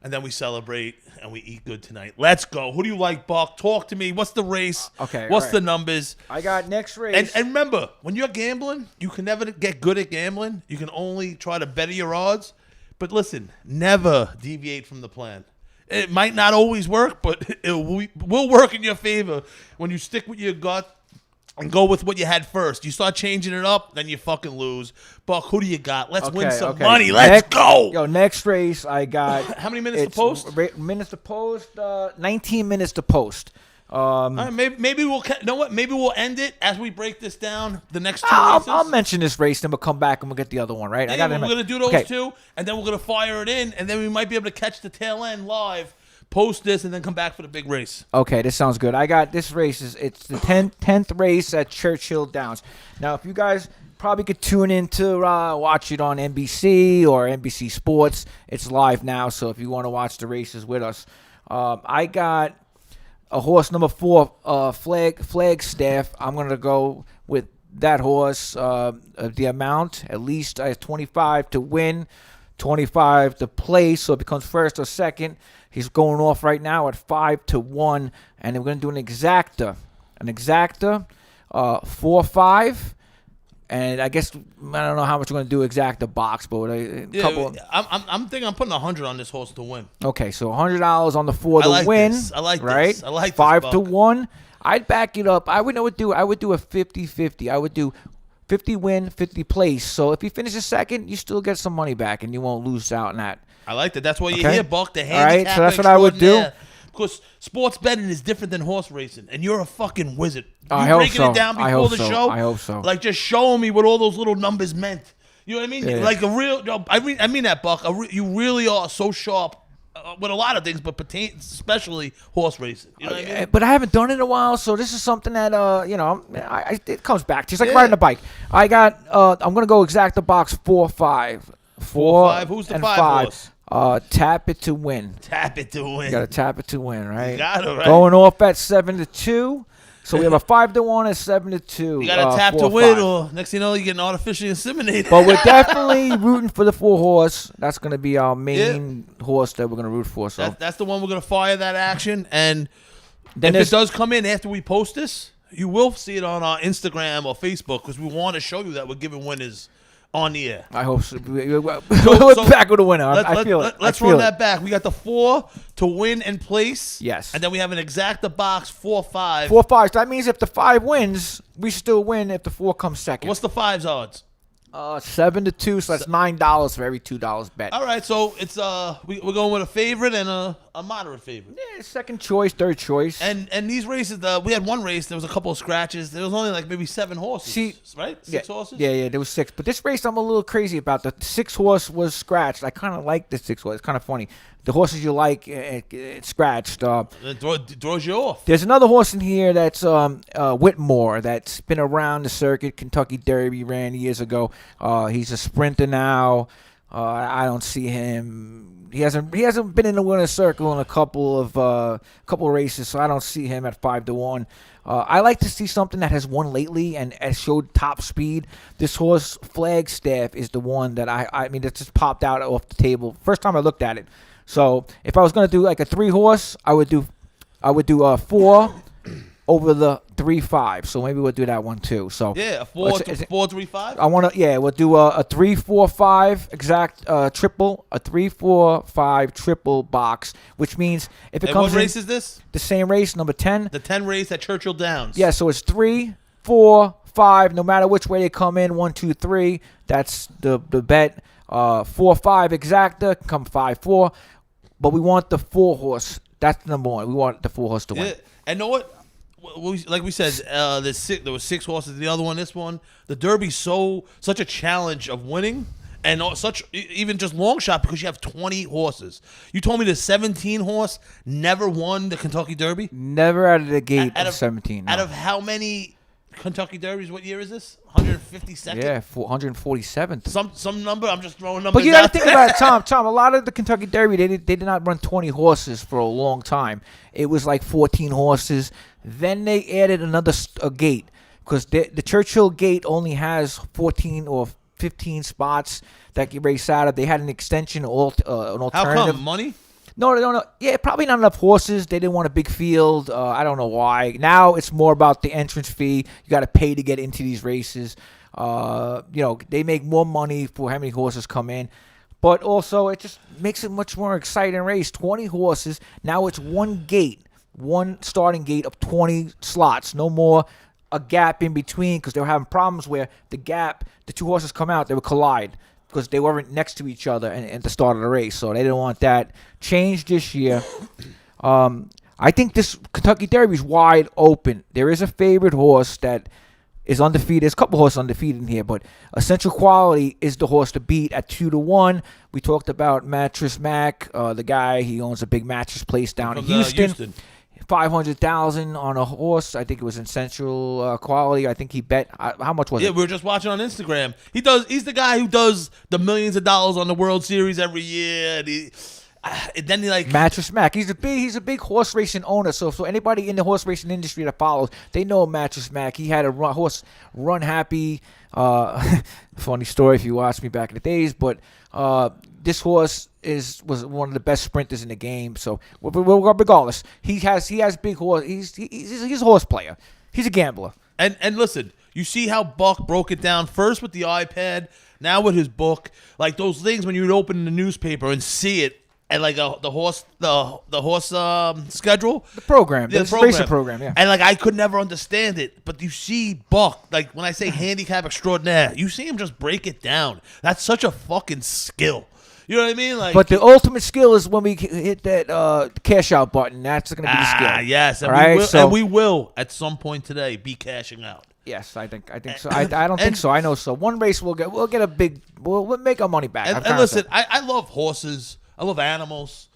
and then we celebrate and we eat good tonight. Let's go. Who do you like, Buck? Talk to me. What's the race? Okay. What's the numbers? I got next race. And remember, when you're gambling, you can never get good at gambling. You can only try to better your odds. But listen, never deviate from the plan. It might not always work, but it will work in your favor when you stick with your gut and go with what you had first. You start changing it up, then you fucking lose. Buck, who do you got? Let's win some money. Let's go. Yo, next race I got. How many minutes to post? Minutes to post. 19 minutes to post. All right, maybe we'll. You know what? Maybe we'll end it as we break this down. The next two races. I'll mention this race, then we'll come back and we'll get the other one, right? Yeah, we're gonna do those two, and then we're gonna fire it in, and then we might be able to catch the tail end live, post this, and then come back for the big race. Okay, this sounds good. I got this race. It's the 10th race at Churchill Downs. Now, if you guys probably could tune in to watch it on NBC or NBC Sports, it's live now. So if you want to watch the races with us, I got a horse number 4, Flagstaff. I'm going to go with that horse. The amount, at least 25 to win, 25 to place. So it becomes first or second. He's going off right now at 5 to 1. And then we're going to do an exacta. 4-5. And I guess I don't know how much we're going to do exacta box, but couple. I'm thinking I'm putting 100 on this horse to win. Okay, so $100 on the 4 to win. I like right? this. I like 5 this, to 1. I'd back it up. I would do a 50-50. I would do 50 win, 50 place. So if he finishes second, you still get some money back, and you won't lose out on that. I like that. That's why you're here, Buck. The handicap. All right, so that's what I would do. Because sports betting is different than horse racing, and you're a fucking wizard. I hope breaking so. it down before the show. I hope so. Like just showing me what all those little numbers meant. You know what I mean? Yeah. Like a real. I mean that, Buck. You really are so sharp with a lot of things, but especially horse racing. You know what I mean? But I haven't done it in a while, so this is something that it comes back. Just like riding a bike. I got. I'm gonna go exacta box 4-5. 4-5. Who's the 5 horse? Tap it to win. Tap it to win. You gotta tap it to win, right? You got it, right? Going off at 7 to 2. So we have a 5 to 1 at 7 to 2. You gotta tap to win, or next thing you know, you're getting artificially inseminated. But we're definitely rooting for the 4 horse. That's gonna be our main horse that we're gonna root for. So that's the one we're gonna fire that action. And then if it does come in after we post this, you will see it on our Instagram or Facebook because we want to show you that we're giving winners on the air. I hope so. We're back with a winner. I feel it. Let's run that back. We got the 4 to win and place. Yes. And then we have an exacta box 4-5. 4-5. So that means if the 5 wins, we still win if the 4 comes second. What's the 5's odds? 7 to 2. So that's $9 for every $2 bet. All right. So it's we're going with a favorite and a moderate favorite. Yeah, second choice, third choice. And these races, we had one race. There was a couple of scratches. There was only like maybe 7 horses. Right? 6 horses. Yeah. There was 6. But this race, I'm a little crazy about. The 6 horse was scratched. I kind of like the 6 horse. It's kind of funny. The horses you like, it's scratched. It draws you off. There's another horse in here that's Whitmore that's been around the circuit. Kentucky Derby ran years ago. He's a sprinter now. I don't see him. He hasn't been in the winner's circle in a couple of races, so I don't see him at 5 to 1. I like to see something that has won lately and has showed top speed. This horse Flagstaff is the one that I mean that just popped out off the table first time I looked at it. So if I was gonna do like a 3 horse, I would do 4 over the 3-5. So maybe we'll do that one too. So yeah, a 4-3-5. I want to we'll do a 3-4-5 exact triple, a 3-4-5 triple box, which means if it comes what race is this? The same race, number 10. The 10 race at Churchill Downs. Yeah, so it's 3, 4, 5. No matter which way they come in, 1, 2, 3. That's the bet. 4-5 exacta can come 5-4. But we want the 4 horse. That's the number 1. We want the 4 horse to win. Yeah. And know what? Like we said, there was 6 horses. The other one, this one, the Derby's such a challenge of winning, and such even just long shot because you have 20 horses. You told me the 17 horse never won the Kentucky Derby. Never out of the gate at 17. No. Out of how many Kentucky Derbies? What year is this? 152nd? Yeah, 147th. Some number. I'm just throwing numbers. But you got to think about it, Tom. A lot of the Kentucky Derby, they did not run 20 horses for a long time. It was like 14 horses. Then they added another gate because the Churchill gate only has 14 or 15 spots that you race out of. They had an extension, an alternative. How come? Money? No. Yeah, probably not enough horses. They didn't want a big field. I don't know why. Now it's more about the entrance fee. You got to pay to get into these races. They make more money for how many horses come in. But also, it just makes it much more exciting race. 20 horses. Now it's one gate, one starting gate of 20 slots. No more a gap in between because they were having problems where the 2 horses come out, they would collide because they weren't next to each other at the start of the race. So they didn't want that. Changed this year. I think this Kentucky Derby is wide open. There is a favorite horse that is undefeated. There's a couple horses undefeated in here, but Essential Quality is the horse to beat at 2-1. We talked about Mattress Mac, the guy. He owns a big mattress place down in Houston. 500,000 on a horse. I think it was Essential Quality. I think he bet. How much was it? Yeah, we were just watching on Instagram. He's the guy who does the millions of dollars on the World Series every year. And then he like Mattress Mac. He's a big horse racing owner. So anybody in the horse racing industry that follows, they know Mattress Mac. He had a horse Run Happy. Funny story if you watched me back in the days, but this horse was one of the best sprinters in the game. So regardless, he has big horse. He's a horse player. He's a gambler. And listen, you see how Buck broke it down first with the iPad, now with his book, like those things when you'd open the newspaper and see it. And like the horse schedule, the program, the program. racing program, yeah. And like I could never understand it, but you see Buck, like when I say handicap extraordinaire, you see him just break it down. That's such a fucking skill. You know what I mean? Like, but the ultimate skill is when we hit that cash out button. That's going to be the skill. Yes, and, we will at some point today be cashing out. Yes, I think so. I don't think so. I know so. One race we'll get a big. We'll make our money back. And listen, I love horses. I love animals,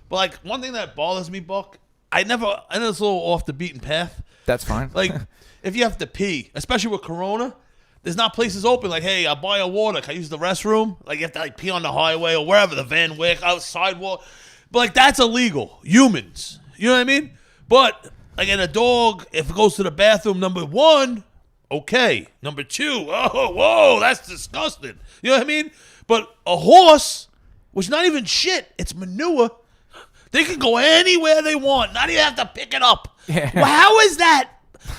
but like one thing that bothers me, Buck, I know it's a little off the beaten path. That's fine. Like if you have to pee, especially with Corona, there's not places open. Like, hey, I'll buy a water. Can I use the restroom? Like you have to like pee on the highway or wherever, the Van Wyck, out sidewalk. But like that's illegal. Humans, you know what I mean? But like in a dog, if it goes to the bathroom, number one, okay. Number two, oh, whoa, that's disgusting. You know what I mean? But a horse. Which not even shit. It's manure. They can go anywhere they want. Not even have to pick it up. Yeah. Well, how is that?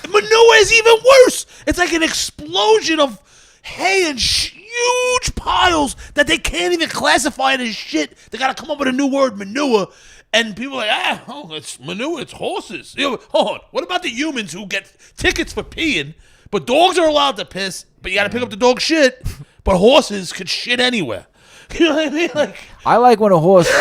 Manure is even worse. It's like an explosion of hay and huge piles that they can't even classify it as shit. They got to come up with a new word, manure. And people are like, it's manure. It's horses. You know, hold on. What about the humans who get tickets for peeing? But dogs are allowed to piss, but you got to pick up the dog shit. But horses could shit anywhere. You know what I mean? Like, I like when a horse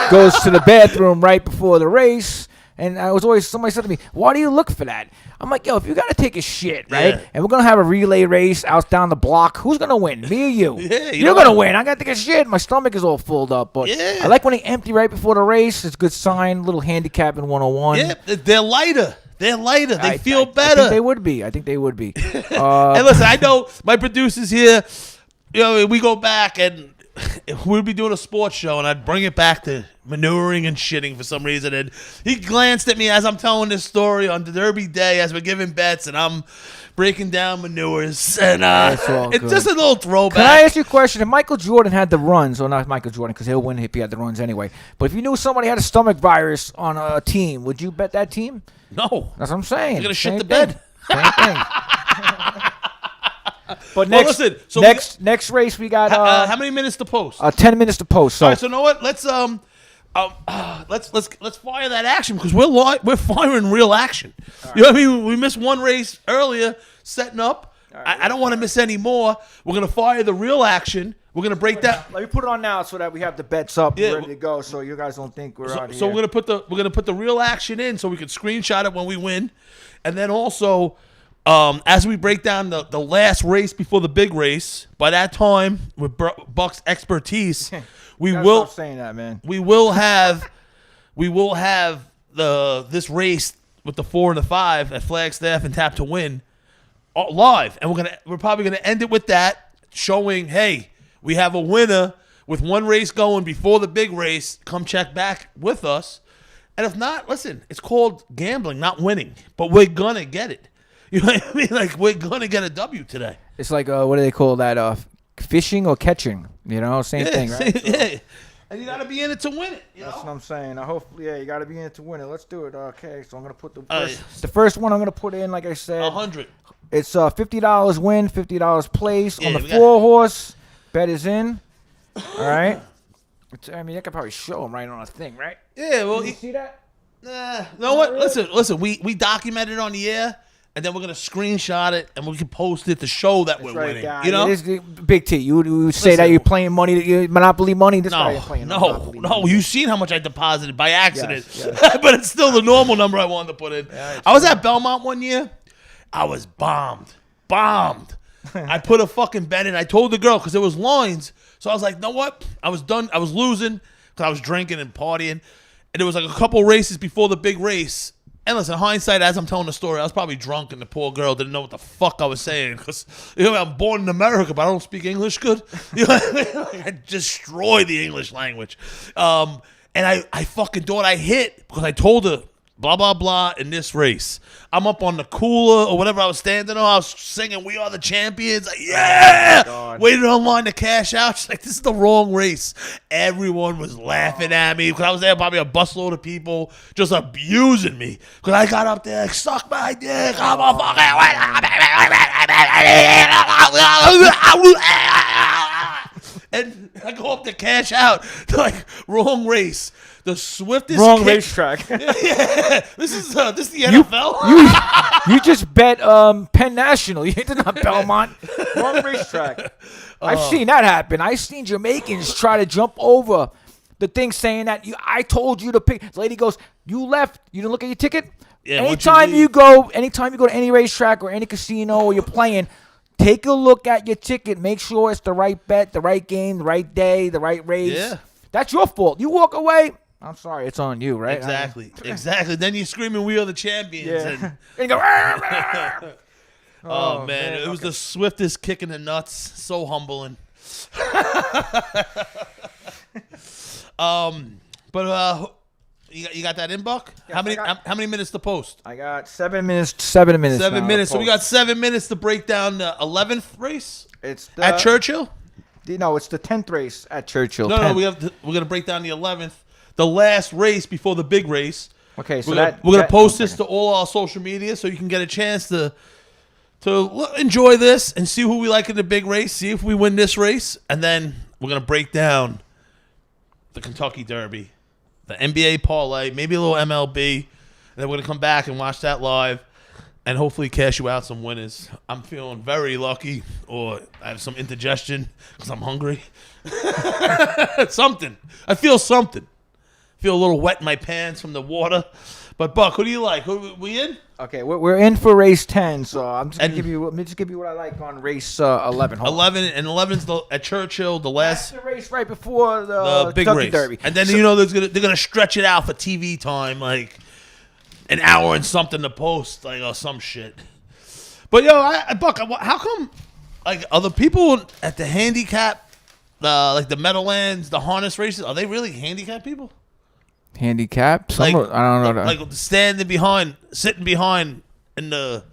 goes to the bathroom right before the race, and somebody said to me, "Why do you look for that?" I'm like, "Yo, if you gotta take a shit, right, and we're gonna have a relay race out down the block, who's gonna win? Me or you? Yeah, you're gonna win. I gotta take a shit. My stomach is all filled up, but I like when they empty right before the race. It's a good sign. Little handicapping 101. Yeah, they're lighter. They feel better. I think they would be. And listen, I know my producer's here. You know, we go back and. We'd be doing a sports show, and I'd bring it back to manuring and shitting for some reason. And he glanced at me as I'm telling this story on the Derby day as we're giving bets, and I'm breaking down manures. And it's just a little throwback. Can I ask you a question? If Michael Jordan had the runs, or not Michael Jordan, because he'll win if he had the runs anyway, but if you knew somebody had a stomach virus on a team, would you bet that team? No. That's what I'm saying. You're going to shit the bed. Same thing. But listen, so next race we got how many minutes to post? 10 minutes to post. So, all right, so you know what? Let's fire that action because we're firing real action. Right. You know what I mean? We missed one race earlier setting up. Right, I don't want to miss any more. We're gonna fire the real action. We're gonna break that. Let me put it on now so that we have the bets up ready to go. So you guys don't think we're out here. So we're gonna put the real action in so we can screenshot it when we win, and then also. As we break down the last race before the big race, by that time with Buck's expertise, we will stop saying that, man. We will have this race with the 4 and the 5 at Flagstaff and Tap to Win live, and we're probably gonna end it with that, showing hey we have a winner with one race going before the big race. Come check back with us, and if not, listen, it's called gambling, not winning, but we're gonna get it. You know what I mean? Like, we're going to get a W today. It's like, what do they call that? Fishing or catching? You know, same thing, right? Yeah. And you got to be in it to win it. That's what I'm saying. You got to be in it to win it. Let's do it. Okay, so I'm going to put the first one I'm going to put in, like I said. 100. It's $50 win, $50 place on the 4-horse. Bet is in. All right. I mean, I could probably show them right on a thing, right? Yeah, well. You see that? Nah. You know what? Really? Listen. We documented on the air. and then we're gonna screenshot it and we can post it to show that we're winning. Guy. You know, it is Big T. You would say that you're playing money, Monopoly money. This guy is playing Monopoly no. money. You've seen how much I deposited by accident, Yes. but it's still the normal number I wanted to put in. Yeah, I was at Belmont one year. I was bombed. I put a fucking bet in. I told the girl because there was lines, so I was like, "Know what? I was done. I was losing because I was drinking and partying, and there was like a couple races before the big race." And listen, hindsight, as I'm telling the story, I was probably drunk and the poor girl didn't know what the fuck I was saying because I'm born in America, but I don't speak English good. You know what I mean? Like, I destroy the English language. And I fucking thought I hit because I told her, blah, blah, blah, in this race. I'm up on the cooler or whatever I was standing on. I was singing, "We are the champions." Like, yeah! Oh, waited online to cash out. She's like, "This is the wrong race." Everyone was laughing at me because I was there, probably a busload of people just abusing me because I got up there like, "Suck my dick. I'm a fucking..." And I go up to cash out. They're like, "Wrong race. The swiftest Wrong racetrack. Yeah. This is the NFL. You just bet Penn National. You did not Belmont. Wrong racetrack. I've seen that happen. I've seen Jamaicans try to jump over the thing saying that I told you to pick. The lady goes, "You left. You didn't look at your ticket." Yeah, anytime you go to any racetrack or any casino or you're playing, take a look at your ticket. Make sure it's the right bet, the right game, the right day, the right race. Yeah. That's your fault. You walk away. I'm sorry, it's on you, right? Exactly. Then you're screaming, "We are the champions." Yeah. And, And you go, oh, man. It was the swiftest kick in the nuts. So humbling. But you got that in, Buck? Yeah, How many minutes to post? I got 7 minutes. 7 minutes. 7 now minutes. to So we post. got 7 minutes to break down the 11th race It's at Churchill. No, it's the 10th race at Churchill. No, 10th. we're gonna break down the 11th, the last race before the big race. Okay, so we're gonna post this to all our social media so you can get a chance to enjoy this and see who we like in the big race. See if we win this race, and then we're gonna break down the Kentucky Derby, the NBA parlay, maybe a little MLB, and then we're gonna come back and watch that live. And hopefully cash you out some winners. I'm feeling very lucky, or I have some indigestion because I'm hungry. Something. I feel something. Feel a little wet in my pants from the water. But Buck, who do you like? We in? Okay, we're in for race 10, so I'm just gonna give you. Let me just give you what I like on race 11. Hold on. 11 and 11's at Churchill, the That's last the race right before the big Kentucky race. Derby. And then they're gonna stretch it out for TV time, like an hour and something to post, like or some shit. But Buck, how come like other people at the handicap, like the Meadowlands, the harness races, are they really handicap people? Handicap? Like, I don't know. Like sitting behind in the.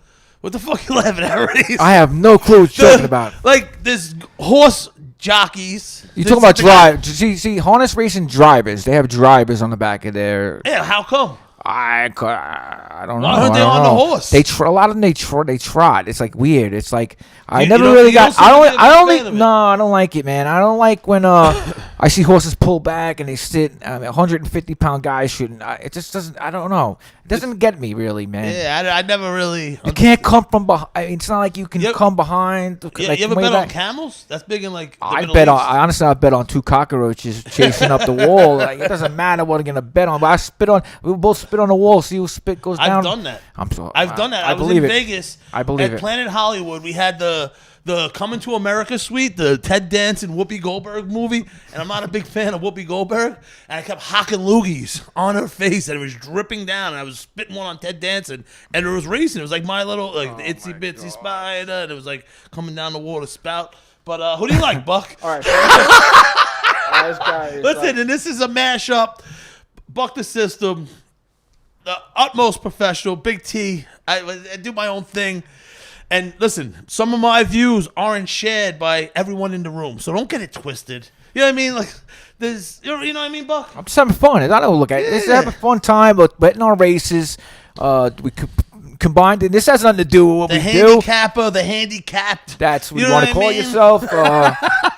What the fuck you laughing at, race? I have no clue what you're talking about. Like this horse jockeys. You talking about drive? See, harness racing drivers. They have drivers on the back of their. Yeah, how come? I don't know. Why aren't they on the horse? A lot of them they trot. It's like weird. It's like I You never don't- really you got. don't I seem don't. to be a I big fan of don't. it. No, I don't like it, man. I don't like when I see horses pull back and they sit. 150-pound guys shouldn't. It just doesn't. I don't know. It doesn't get me really, man. Yeah, I never really. You can't come from behind. It's not like you can come behind. Yeah, like, you ever way bet on back. camels? That's big in like. The I Middle bet on. East. Honestly, I bet on 2 cockroaches chasing up the wall. Like, it doesn't matter what I'm gonna bet on. But I spit on. We both spit on the wall. See who spit goes down. I've done that. I'm sorry. I've done that. I was believe in it. Vegas. I believe at it. Planet Hollywood. We had the Coming to America suite, the Ted Danson Whoopi Goldberg movie, and I'm not a big fan of Whoopi Goldberg. And I kept hocking loogies on her face, and it was dripping down. And I was spitting one on Ted Danson, and it was racing. It was like my little the itsy bitsy spider, and it was like coming down the water spout. But who do you like, Buck? All right. This guy is Listen, and this is a mashup. Buck the System, the utmost professional, Big T. I do my own thing. And listen, some of my views aren't shared by everyone in the room, so don't get it twisted. You know what I mean? Like, there's, you know what I mean, Buck? I'm just having fun. I don't look at it. This is having a fun time, but betting on races. We could combined, and this has nothing to do with what The we do. handicapper, the handicapped. That's what You you know want what to I call mean? yourself.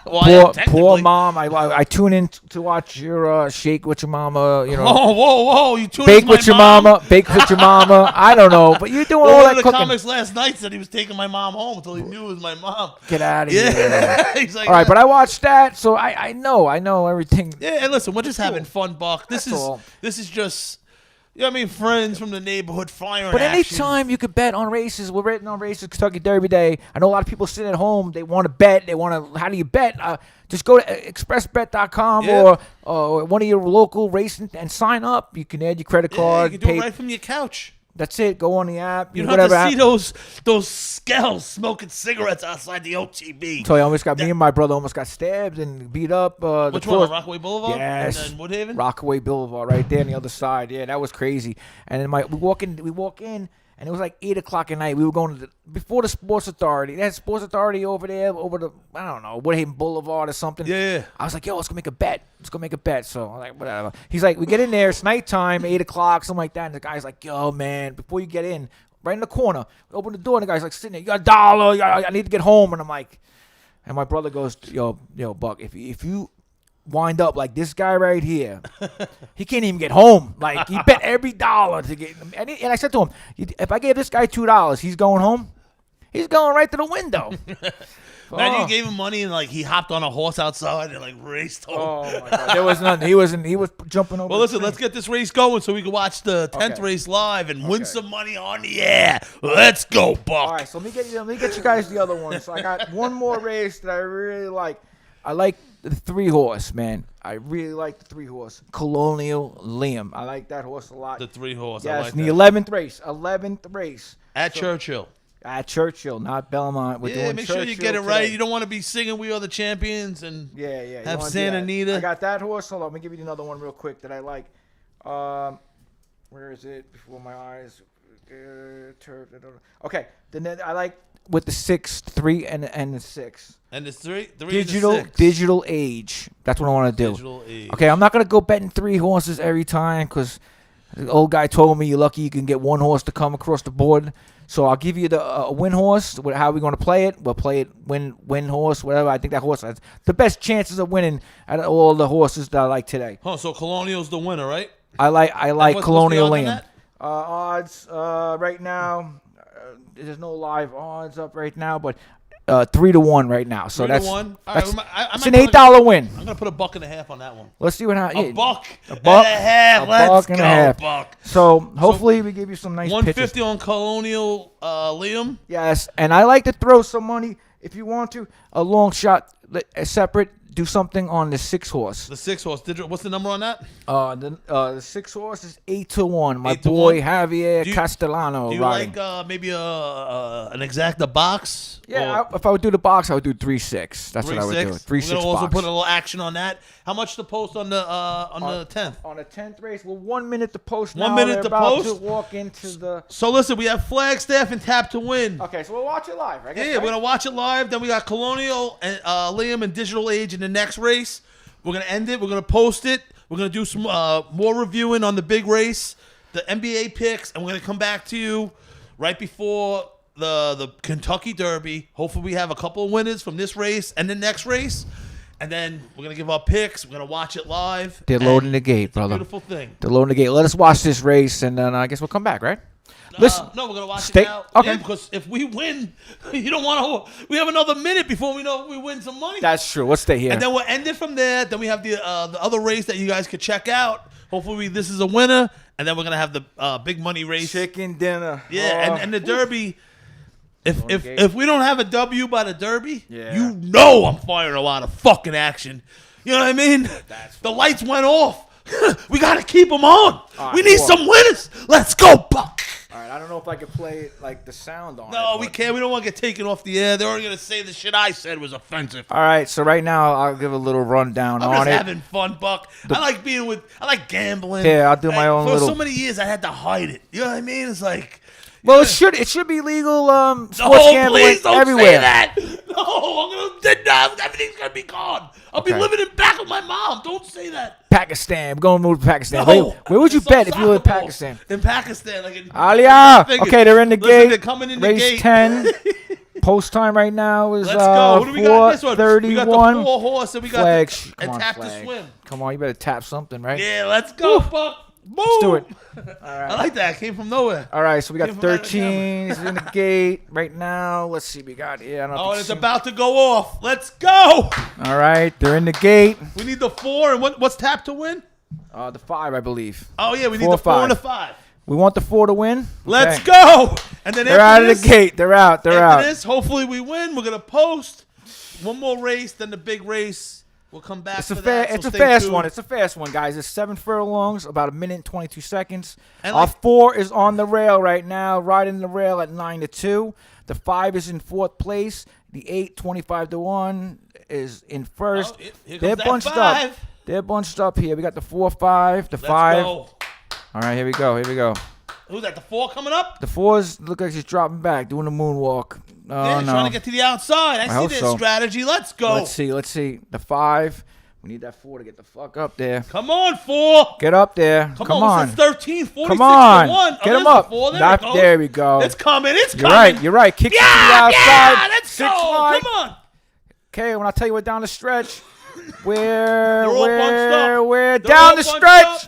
Well, yeah, Poor technically. mom. I tune in to watch your shake with your mama. You know, Whoa! You tuned bake into with my your mom? mama. Bake with your mama. I don't know, but you're doing Well, all one that of the cooking. comics last night said he was taking my mom home until he knew it was my mom. Get out of Yeah, here. he's like, All right, but I watched that, so I know everything. yeah. And listen, we're just having fun, Buck. That's all. This is just, you know what I mean, friends from the neighborhood firing But action. anytime you could bet on races, we're betting on races, Kentucky Derby Day. I know a lot of people sitting at home, they want to bet. They want to, how do you bet? Just go to expressbet.com Yeah. or one of your local races and sign up. You can add your credit Yeah, card. you can do pay. it right from your couch. That's it. Go on the app. You don't whatever have to app. see those skells smoking cigarettes outside the OTB. So me and my brother almost got stabbed and beat up. Which one? On Rockaway Boulevard? Yes. And Woodhaven? Rockaway Boulevard, right there on the other side. Yeah, that was crazy. And then we walk in, and it was like 8:00 at night. We were going to before the Sports Authority. They had Sports Authority over there, over the I don't know Woodhaven Boulevard or something. Yeah. I was like, yo, let's go make a bet. So I'm like, whatever. He's like, we get in there. It's nighttime, 8:00, something like that. And the guy's like, yo, man, before you get in, right in the corner, we open the door, and the guy's like sitting there. You got $1. I need to get home. And I'm like, and my brother goes, yo, Buck, if you wind up like this guy right here, he can't even get home. Like, he bet every dollar to get. And I said to him, if I gave this guy $2, he's going home. He's going right to the window. Man, you gave him money and like he hopped on a horse outside and like raced home. Oh my God, there was nothing. He was jumping over. Well, listen, let's get this race going so we can watch the 10th Okay. race live and win some money on the air. Let's go, Buck. All right, so let me get you guys the other one. So I got one more race that I really like. I like the 3-horse, man. I really like the 3-horse. Colonial Liam. I like that horse a lot. The 3-horse. I Yes, like the that. 11th race. 11th race. At Churchill. At Churchill, not Belmont. We're Yeah, doing make sure you Churchill get it right. today. You don't want to be singing "We Are the Champions" and Yeah. You have wanna do Santa that. Anita. I got that horse. Hold on, let me give you another one real quick that I like. Where is it? Before my eyes. Okay, I like with the 6, 3, and the 6. And the three Digital and the 6. digital age. That's what I want to do. Digital age. Okay, I'm not gonna go betting 3 horses every time because the old guy told me you're lucky you can get 1 horse to come across the board. So I'll give you the win horse. How are we going to play it? We'll play it win horse, whatever. I think that horse has the best chances of winning out of all the horses that I like today. Oh, so Colonial's the winner, right? I like what's the Colonial odds on Liam. that? Odds right now. There's no live odds up right now, but 3-1 right now. So 3 to that's 1. All that's right, I it's might an put $8 win. I'm gonna put $1.50 on that one. Let's see what happens. A buck. A buck and a half. a Let's buck go, and a half. Buck. So hopefully we give you some nice pitches. 150 on Colonial Liam. Yes, and I like to throw some money if you want to. A long shot, separate. Do something on the 6-horse. The 6-horse. What's the number on that? The 6-horse is 8-1. My 8 to boy 1. Javier Do you- Castellano Do you riding. like maybe an exacta box? Yeah, if I would do the box, I would do 3-6. That's what I would do. 3-6. 3-6 We're gonna also box. put a little action on that. How much to post on the 10th? On the 10th race, well, 1 minute to post. 1 now. minute They're to about post? To walk into the. So listen, we have Flagstaff and Tap to win. Okay, so we'll watch it live. I guess, Yeah, right? we're gonna watch it live. Then we got Colonial and Liam and Digital Age in the next race. We're gonna end it. We're gonna post it. We're gonna do some more reviewing on the big race, the NBA picks, and we're gonna come back to you right before the Kentucky Derby. Hopefully, we have a couple of winners from this race and the next race, and then we're gonna give our picks. We're gonna watch it live. They're loading the gate, It's a brother. beautiful thing. They're loading the gate. Let us watch this race, and then I guess we'll come back, right? Listen, No, we're gonna watch stay- it now. okay. Yeah, because if we win, you don't want to. We have another minute before we know if we win some money. that's true. We'll stay here. And then we'll end it from there. Then we have the other race that you guys could check out. Hopefully, this is a winner. And then we're gonna have the big money race. Chicken dinner. Yeah, Oh. and the Derby. Gate. If we don't have a W by the Derby, Yeah. you know I'm firing a lot of fucking action. You know what I mean? The lights went off. We gotta keep them on. right, We need cool. some winners. Let's go, Buck. All right, I don't know if I could play like the sound on it. No, we but- can't. We don't want to get taken off the air. They're already gonna say the shit I said was offensive. All right, so right now I'll give a little rundown I'm on just it. having fun, Buck. I like gambling. Yeah, I'll do my own For little- so many years, I had to hide it. You know what I mean? It's like, Well, yeah. it should be legal sports No, gambling please don't everywhere. say that. No, Everything's gonna be gone. I'll be Okay. living in back with my mom. Don't say that. Pakistan. We're going to move to Pakistan. No. Where would you Some bet if you were in soccer balls. Pakistan? In Pakistan, like in Aliyah. figures. Okay, they're in the Listen, gate. They're coming in the Race gate. 10. Post time right now is Let's go. Who do we got this one? We got the 4:31. 4 horse and we got Flag. the, Come and on, tap flag. to swim. Come on, you better tap something, right? Yeah, let's go, Buck. Boom. Let's do it. I like that. It came from nowhere. All right, so we got Give him that 13. He's in the gate right now. Let's see, we got here. I don't Oh, know and if it's you see- about to go off. Let's go. All right, they're in the gate. We need the 4 and what's tap to win? The 5, I believe. Oh yeah, we need 4 the 4 5. and the 5. We want the 4 to win. Let's Okay. go. And then They're after out this, of the gate. They're out. They're after out. this, hopefully we win. We're gonna post one more race, then the big race. We'll come back. It's a for that, it's so a stay fast tuned. one. It's a fast one, guys. It's 7 furlongs, about 1 minute and 22 seconds. And Our like- 4 is on the rail right now, riding the rail at 9-2. The 5 is in 4th place. The 8, 25-1, is in first. Oh, here They're comes that bunched 5. up. They're bunched up here. We got the 4, 5, the Let's 5. go. All right, here we go. Here we go. Who's that? The 4 coming up? The 4s look like she's dropping back, doing the moonwalk. Oh Yeah, no. trying to get to the outside. I see hope this so. strategy. Let's go. Let's see. Let's see. The 5. We need that 4 to get the fuck up there. Come on, 4. Get up there. Come on. This is 13, 46 Come on. to 1. Get there's him the up. 4. There, Not- it goes. there we go. It's coming. It's You're coming. right. You're right. Kick it to the Yeah, outside. yeah, let's 6 go. wide. Come on. Okay, when I tell you we're down the stretch, we're all bunched up. we're They're down all the bunched stretch. up.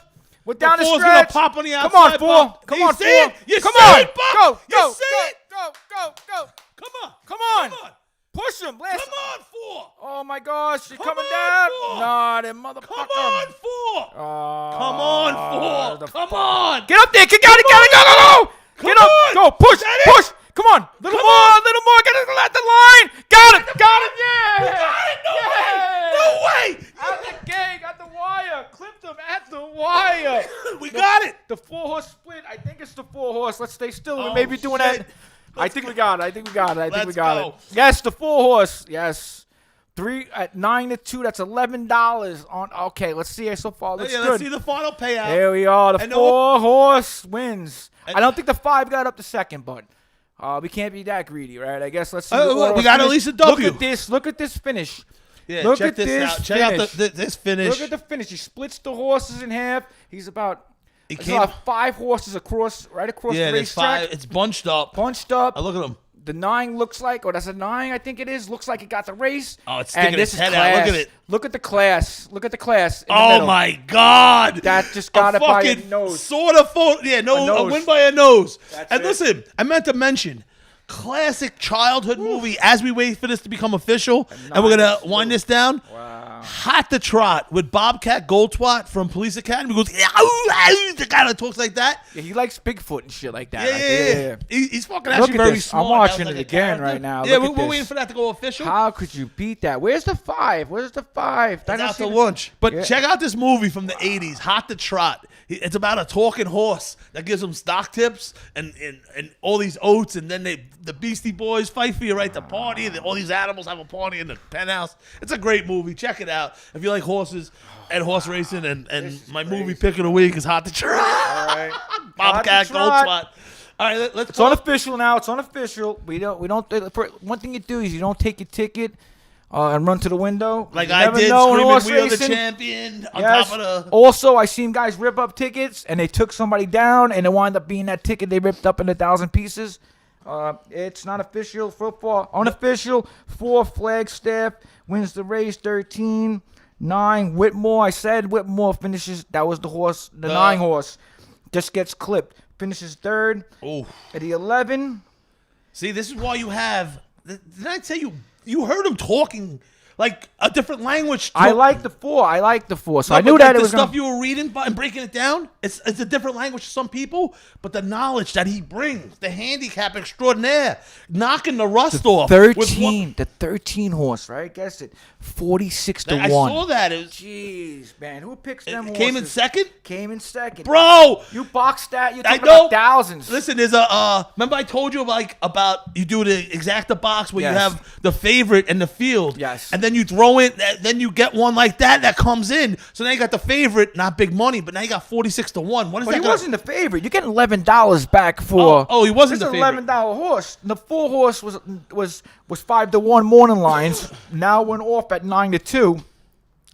We're down the The 4's stretch. gonna pop on the outside. Come on, 4. Buck. Come You on, see 4. it? You Come see on. it, Buck? Go, You go, see go, it? go, go, go. Come on. Come on. Come on. Push him. Last. Come on, 4. Oh my gosh, she's Come coming on, down. 4. Nah, that motherfucker. Come on, 4. Oh, Come on, 4. the Come fuck. on. Get up there. Get out. Get out. Go, go, go. Come Get up. on. Go. Push. Is that it? Push. Come on. Little Come more. on. Little more. Get it at the line. Got it. Got it. Yeah. You got it. No Yeah. way. No way. At the gate. At the wire. Clipped him at the wire. We got it. The 4-horse split. I think it's the 4-horse. Let's stay still. We Oh, may be doing shit. that. I think we got it. I think we got it. I think we Let's got go. it. Yes, the 4-horse. Yes. 3 at 9-2. That's $11 on. Okay, let's see it so far. Looks Yeah, good. let's see the final payout. Here we are. The And the- 4-horse wins. And- I don't think the 5 got up to second, but we can't be that greedy, right? I guess let's see. Oh, the look, order we of got at finish. least a W. Look at this. Look at this finish. Yeah, Look check at this this out. Check out finish. this finish. Look at the finish. He splits the horses in half. He's about. He There's came- about 5 horses right across Yeah, the there's racetrack. 5. It's bunched up. Bunched up. Oh, look at him. The 9 looks like, or that's a 9, I think it is. Looks like it got the race. Oh, it's And sticking this its is head class. out. Look at it. Look at the class. Look at the class. In the Oh middle. my God! That just got a it by a fucking nose. Sort of photo. Yeah, A a nose. win by a nose. That's And it. listen, I meant to mention, classic childhood movie. As we wait for this to become official, and we're gonna wind this down. Wow. Hot to Trot with Bobcat Goldthwait from Police Academy. He goes, the guy that talks like that. Yeah, he likes Bigfoot and shit like that. Yeah, Like, He's fucking Look actually at very this. smart. I'm That was watching like it a again character. right now. Yeah, Look at we're this. waiting for that to go official. How could you beat that? Where's the 5? Where's the 5? It's out to lunch. But Yeah. check out this movie from the 80s, Hot to Trot. It's about a talking horse that gives him stock tips and all these oats, and then the Beastie Boys fight for your right to party, and all these animals have a party in the penthouse. It's a great movie. Check it out. If you like horses and horse racing, and my movie pick of the week is Hot to Trot. All right. Bobcat Hot to Trot. Goldspot. All right, let's It's unofficial now. It's unofficial. We don't. One thing you do is you don't take your ticket and run to the window. like You I never did, know in screaming, horse "We are the racing. champion!" On Yes. top of the. Also, I seen guys rip up tickets and they took somebody down and it wound up being that ticket they ripped up in 1,000 pieces. It's not official football. Unofficial. 4 Flagstaff wins the race. 13-9 Whitmore. I said Whitmore finishes. That was the horse. The 9 horse just gets clipped. Finishes 3rd. Oh, At the 11. see, this is why you have. Did I tell you? You heard him talking like a different language. I like the 4. I like the 4. So No, I knew but that like it the was stuff gonna, you were reading and breaking it down. It's a different language to some people, but the knowledge that he brings, the handicap extraordinaire, knocking the rust off. with 13. The 13 horse, right? Guess it. 46 to I 1. saw that. It, was, Jeez, man. Who picks them it came in horses? second, Came in second. bro. You boxed that. You're I talking know. about thousands. Listen, there's a remember I told you about you do the exacta box where Yes. you have the favorite and the field. Yes. And then you throw in, then you get one like that comes in. So now you got the favorite, not big money, but now you got 46 to 1. What is But that? he wasn't the favorite. You're getting $11 back for. Oh, he wasn't this the is favorite. $11 horse. The full horse was 5 to 1 morning lines. Now went off at 9 to 2.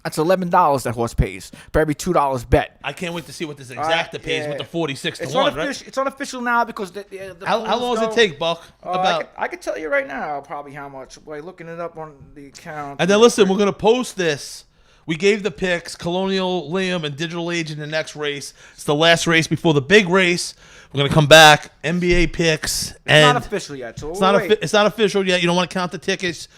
That's $11 that horse pays for every $2 bet. I can't wait to see what this exacta pays with the 46 to It's 1, unofficial, right? It's unofficial now because the How long does it take, Buck? I could tell you right now probably how much by looking it up on the account. And then listen, we're gonna post this. We gave the picks, Colonial Liam and Digital Age in the next race. It's the last race before the big race. We're gonna come back, NBA picks, and It's not official yet, so it's not official yet. You don't want to count the tickets,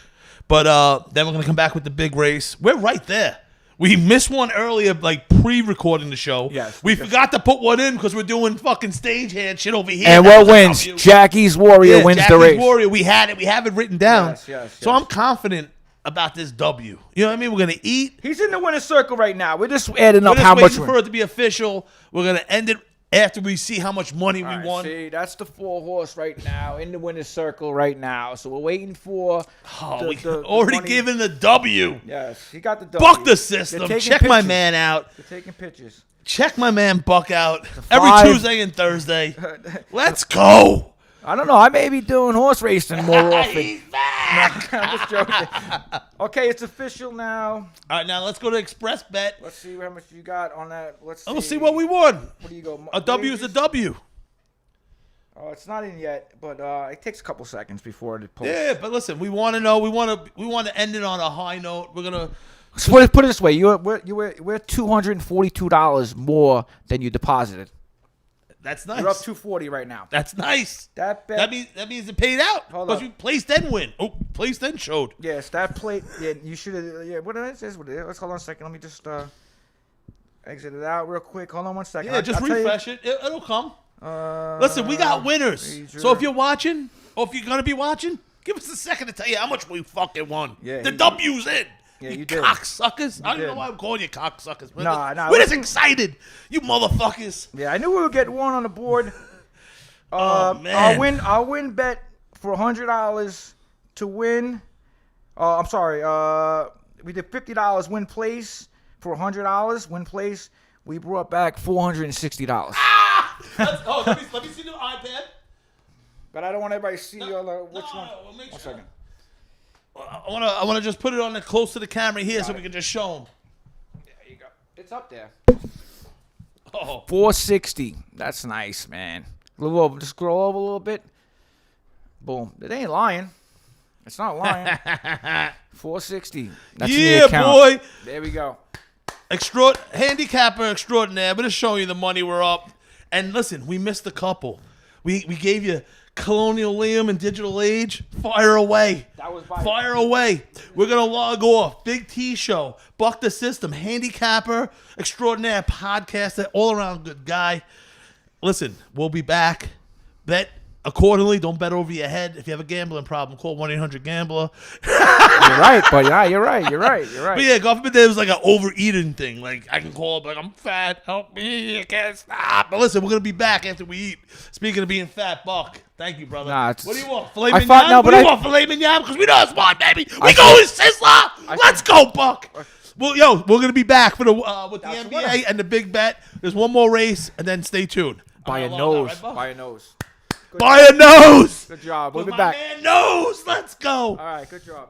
but then we're gonna come back with the big race. We're right there. We missed one earlier, like pre-recording the show. Yes, we forgot to put one in because we're doing fucking stagehand shit over here. And what wins? Jackie's Warrior wins the race. Warrior. We had it. We have it written down. Yes. So I'm confident about this W. You know what I mean? We're gonna eat. He's in the winner's circle right now. We're just adding up We're just how much. waiting for it to be official. We're gonna end it after we see how much money we won. See, that's the 4 horse right now in the winner's circle right now. So we're waiting for. We already money. given the W. Yes, he got the W. Buck the system. Check my man out. They're taking pictures. Check my man Buck out five. every Tuesday and Thursday. Let's go. I don't know. I may be doing horse racing more often. He's back. I'm just joking. Okay, it's official now. All right, now let's go to Express Bet. Let's see how much you got on that. Let's see. Let's see what we won. What do you go? A W is a W. Oh, it's not in yet, but it takes a couple seconds before it posts. Yeah, but listen, we want to know. We want to end it on a high note. We're gonna. So put it this way: we're $242 more than you deposited. That's nice. You're up 240 right now. That's nice. That bet. That means it paid out. Hold Because up. you placed then win. Oh, placed then showed. Yes, that plate. Yeah, you should have. Yeah, what is this? Let's hold on a second. Let me just exit it out real quick. Hold on one second. Yeah, just I'll tell you- refresh it. It'll come. Listen, we got winners. major. So if you're watching, or if you're gonna be watching, give us a second to tell you how much we fucking won. Yeah, the you- W's in. Yeah, you you did. cocksuckers. I don't did. know why I'm calling you cocksuckers. Nah, We're just excited. You motherfuckers. Yeah, I knew we would get one on the board. Oh, man. I'll win bet for $100 to win. I'm sorry. We did $50 win place for $100 win place. We brought back $460. Let me see the iPad. But I don't want everybody to see which one. We'll make One sure. second. I wanna just put it on close to the camera here so we can just show them. There you go. It's up there. Oh, 460. That's nice, man. A little over. Just scroll over a little bit. Boom. It ain't lying. It's not lying. 460. That's in the yeah, account. boy. There we go. Handicapper extraordinaire. But to show you the money we're up. And listen, we missed a couple. We gave you Colonial Liam and Digital Age. Fire away. That was by Fire away. We're going to log off. Big T Show. Buck the System. Handicapper. Extraordinaire podcaster. All around good guy. Listen, we'll be back. Bet accordingly. Don't bet over your head. If you have a gambling problem, call 1-800-GAMBLER. You're right, but yeah, you're right. But yeah, God forbid there was like an overeating thing. Like, I can call up, like, I'm fat. Help me. I can't stop. But listen, we're going to be back after we eat. Speaking of being fat, Buck. Thank you, brother. Nah, What do you want? Filet I mignon? thought- no, what but do you I- want? Filet mignon? Because we know it's one, baby. We I going thought- Sizzler. Let's go, Buck. Well, yo, we're going to be back for the with the That's NBA winner. and the big bet. There's one more race, and then stay tuned. By a I'm gonna nose. log out, right, Buck? By a nose. By a nose. Good job. We'll be My back. man knows. Let's go. All right, good job.